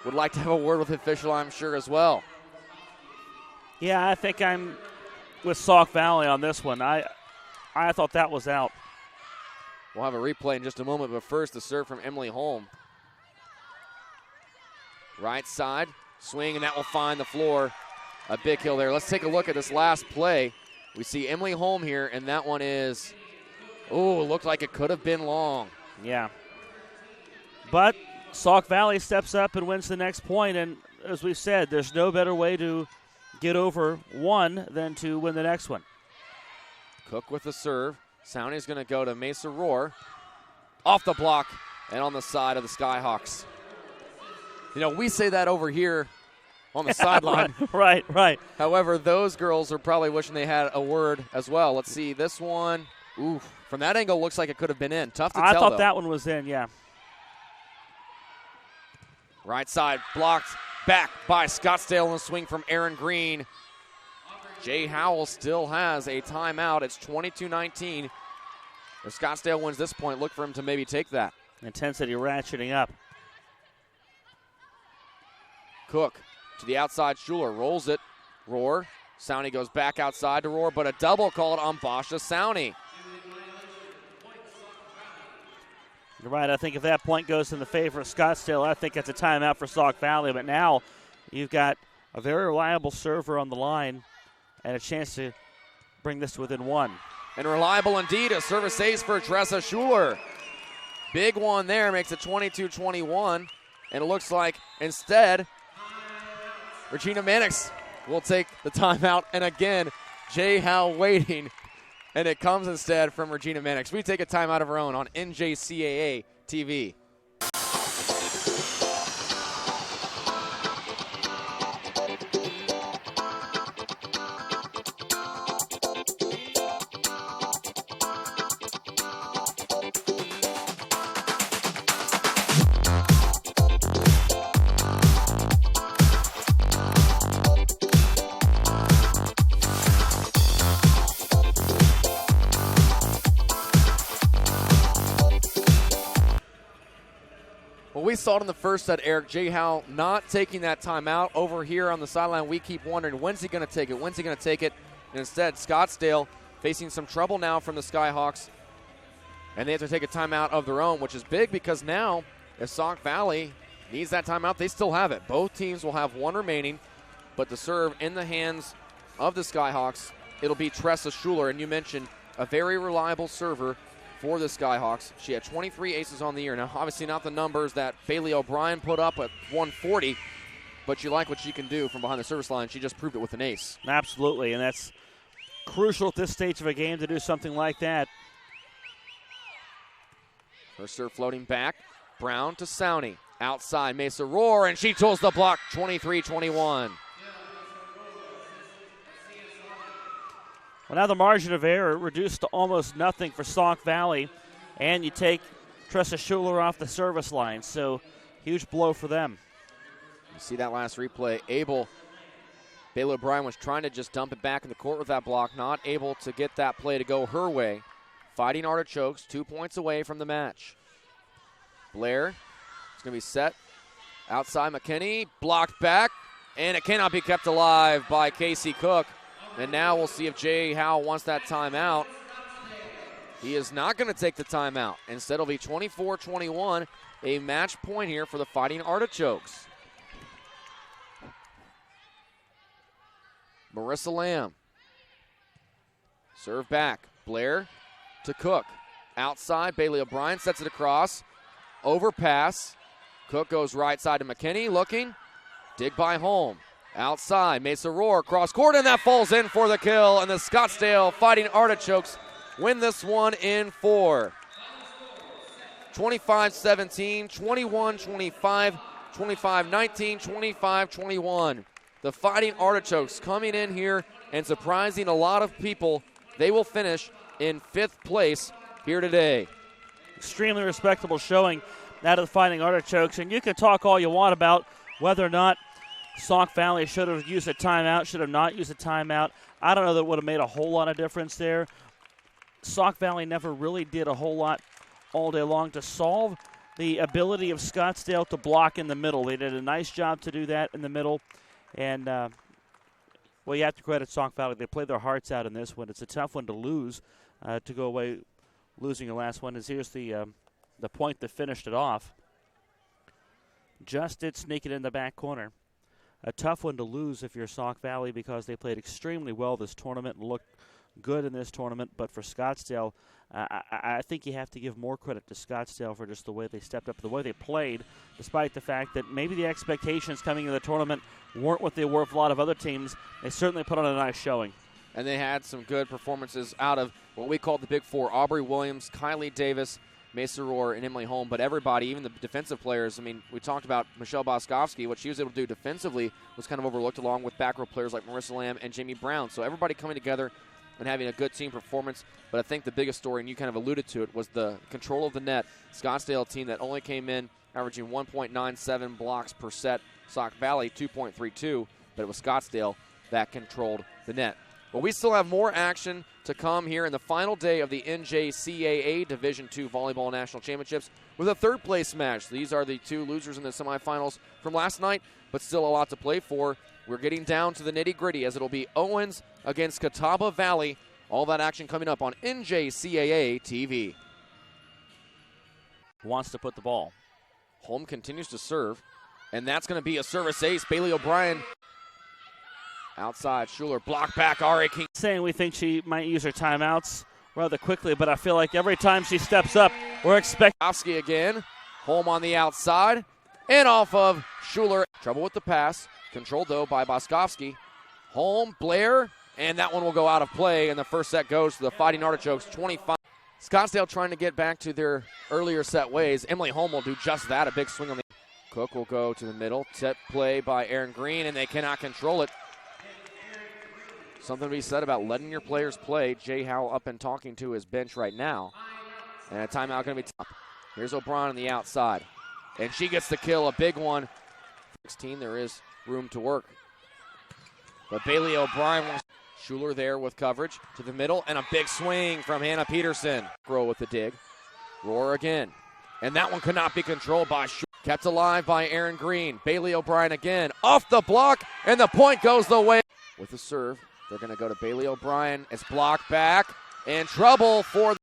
[SPEAKER 1] would like to have a word with the official, I'm sure, as well.
[SPEAKER 2] Yeah, I think I'm with Sauk Valley on this one. I thought that was out.
[SPEAKER 1] We'll have a replay in just a moment, but first the serve from Emily Holm. Right side, swing, and that will find the floor. A big hill there. Let's take a look at this last play. We see Emily Holm here, and that one is, it looked like it could have been long.
[SPEAKER 2] Yeah. But Sauk Valley steps up and wins the next point, and as we've said, there's no better way to get over one than to win the next one.
[SPEAKER 1] Cook with the serve. Sowney is going to go to Mesa Roar. Off the block and on the side of the Skyhawks. You know, we say that over here on the sideline.
[SPEAKER 2] Right.
[SPEAKER 1] However, those girls are probably wishing they had a word as well. Let's see this one. From that angle, looks like it could have been in. Tough to tell,
[SPEAKER 2] I thought
[SPEAKER 1] though.
[SPEAKER 2] that one was in, yeah.
[SPEAKER 1] Right side blocked back by Scottsdale in the swing from Aaron Green. Jay Howell still has a timeout. It's 22-19. If Scottsdale wins this point, look for him to maybe take that.
[SPEAKER 2] Intensity ratcheting up.
[SPEAKER 1] Cook to the outside. Schuler rolls it. Roar. Sowney goes back outside to Roar, but a double called on Basha Sowney.
[SPEAKER 2] You're right. I think if that point goes in the favor of Scottsdale, I think it's a timeout for Sauk Valley. But now you've got a very reliable server on the line and a chance to bring this within one.
[SPEAKER 1] And reliable indeed, a service ace for Tressa Schuler. Big one there, makes it 22-21. And it looks like instead, Regina Mannix will take the timeout. And again, Jay Howe waiting. And it comes instead from Regina Mannix. We take a timeout of our own on NJCAA TV. We saw it in the first set, Eric. Jay Howell not taking that timeout. Over here on the sideline, we keep wondering, when's he going to take it? When's he going to take it? And instead, Scottsdale facing some trouble now from the Skyhawks. And they have to take a timeout of their own, which is big because now, if Sauk Valley needs that timeout, they still have it. Both teams will have one remaining, but the serve in the hands of the Skyhawks, it'll be Tressa Schuler. And you mentioned a very reliable server for the Skyhawks. She had 23 aces on the year. Now, obviously not the numbers that Bailey O'Brien put up at 140, but you like what she can do from behind the service line. She just proved it with an ace.
[SPEAKER 2] Absolutely, and that's crucial at this stage of a game to do something like that.
[SPEAKER 1] Her serve floating back. Brown to Sowney. Outside, Mesa Roar, and she tools the block, 23-21.
[SPEAKER 2] Well, now the margin of error reduced to almost nothing for Sauk Valley, and you take Tressa Schuler off the service line, so huge blow for them.
[SPEAKER 1] You see that last replay. Bailey O'Brien was trying to just dump it back in the court with that block, not able to get that play to go her way. Fighting Artichokes, 2 points away from the match. Blair is going to be set. Outside McKinney, blocked back, and it cannot be kept alive by Casey Cook. And now we'll see if Jay Howell wants that timeout. He is not going to take the timeout. Instead, it'll be 24-21, a match point here for the Fighting Artichokes. Marissa Lamb. Serve back. Blair to Cook. Outside, Bailey O'Brien sets it across. Overpass. Cook goes right side to McKinney, looking. Dig by Holm. Outside, Mesa Roar, cross court, and that falls in for the kill. And the Scottsdale Fighting Artichokes win this one in 4. 25-17, 21-25, 25-19, 25-21. The Fighting Artichokes coming in here and surprising a lot of people. They will finish in 5th place here today.
[SPEAKER 2] extremely respectable showing out of the Fighting Artichokes. And you can talk all you want about whether or not Sauk Valley should have used a timeout, should have not used a timeout. I don't know that it would have made a whole lot of difference there. Sauk Valley never really did a whole lot all day long to solve the ability of Scottsdale to block in the middle. They did a nice job to do that in the middle. And, well, you have to credit Sauk Valley. They played their hearts out in this one. It's a tough one to lose, to go away losing your last one. Here's the point that finished it off. Just did sneak it in the back corner. A tough one to lose if you're Sauk Valley because they played extremely well this tournament and looked good in this tournament. But for Scottsdale, I think you have to give more credit to Scottsdale for just the way they stepped up, the way they played, despite the fact that maybe the expectations coming into the tournament weren't what they were for a lot of other teams. They certainly put on a nice showing.
[SPEAKER 1] And they had some good performances out of what we call the Big Four: Aubrey Williams, Kylie Davis, Mesa Rohr, and Emily Holm. But everybody, even the defensive players, I mean, we talked about Michelle Boskovsky. What she was able to do defensively was kind of overlooked, along with back row players like Marissa Lamb and Jamie Brown. So everybody coming together and having a good team performance. But I think the biggest story, and you kind of alluded to it, was the control of the net. Scottsdale team that only came in averaging 1.97 blocks per set. Sauk Valley 2.32, but it was Scottsdale that controlled the net. But we still have more action to come here in the final day of the NJCAA Division II Volleyball National Championships with a third-place match. These are the two losers in the semifinals from last night, but still a lot to play for. We're getting down to the nitty-gritty as it'll be Owens against Catawba Valley. All that action coming up on NJCAA TV.
[SPEAKER 2] Wants to put the ball.
[SPEAKER 1] Holm continues to serve, and that's going to be a service ace. Bailey O'Brien outside. Schuler block back. Ari King.
[SPEAKER 2] Saying we think she might use her timeouts rather quickly, but I feel like every time she steps up, we're expecting.
[SPEAKER 1] Boskovsky again. Holm on the outside, and off of Schuler. Trouble with the pass. Controlled, though, by Boskovsky. Holm, Blair, and that one will go out of play, and the first set goes to the Fighting Artichokes, 25. Scottsdale trying to get back to their earlier set ways. Emily Holm will do just that, a big swing on the. Cook will go to the middle. Tip play by Aaron Green, and they cannot control it. Something to be said about letting your players play. Jay Howell up and talking to his bench right now. And a timeout going to be top. Here's O'Brien on the outside. And she gets the kill, a big one. 16, there is room to work. But Bailey O'Brien will. Schuler there with coverage to the middle, and a big swing from Hannah Peterson. Roll with the dig. Roar again. And that one could not be controlled by Schuler. Kept alive by Aaron Green. Bailey O'Brien again. Off the block, and the point goes the way. With the serve, they're going to go to Bailey O'Brien. It's blocked back, and trouble for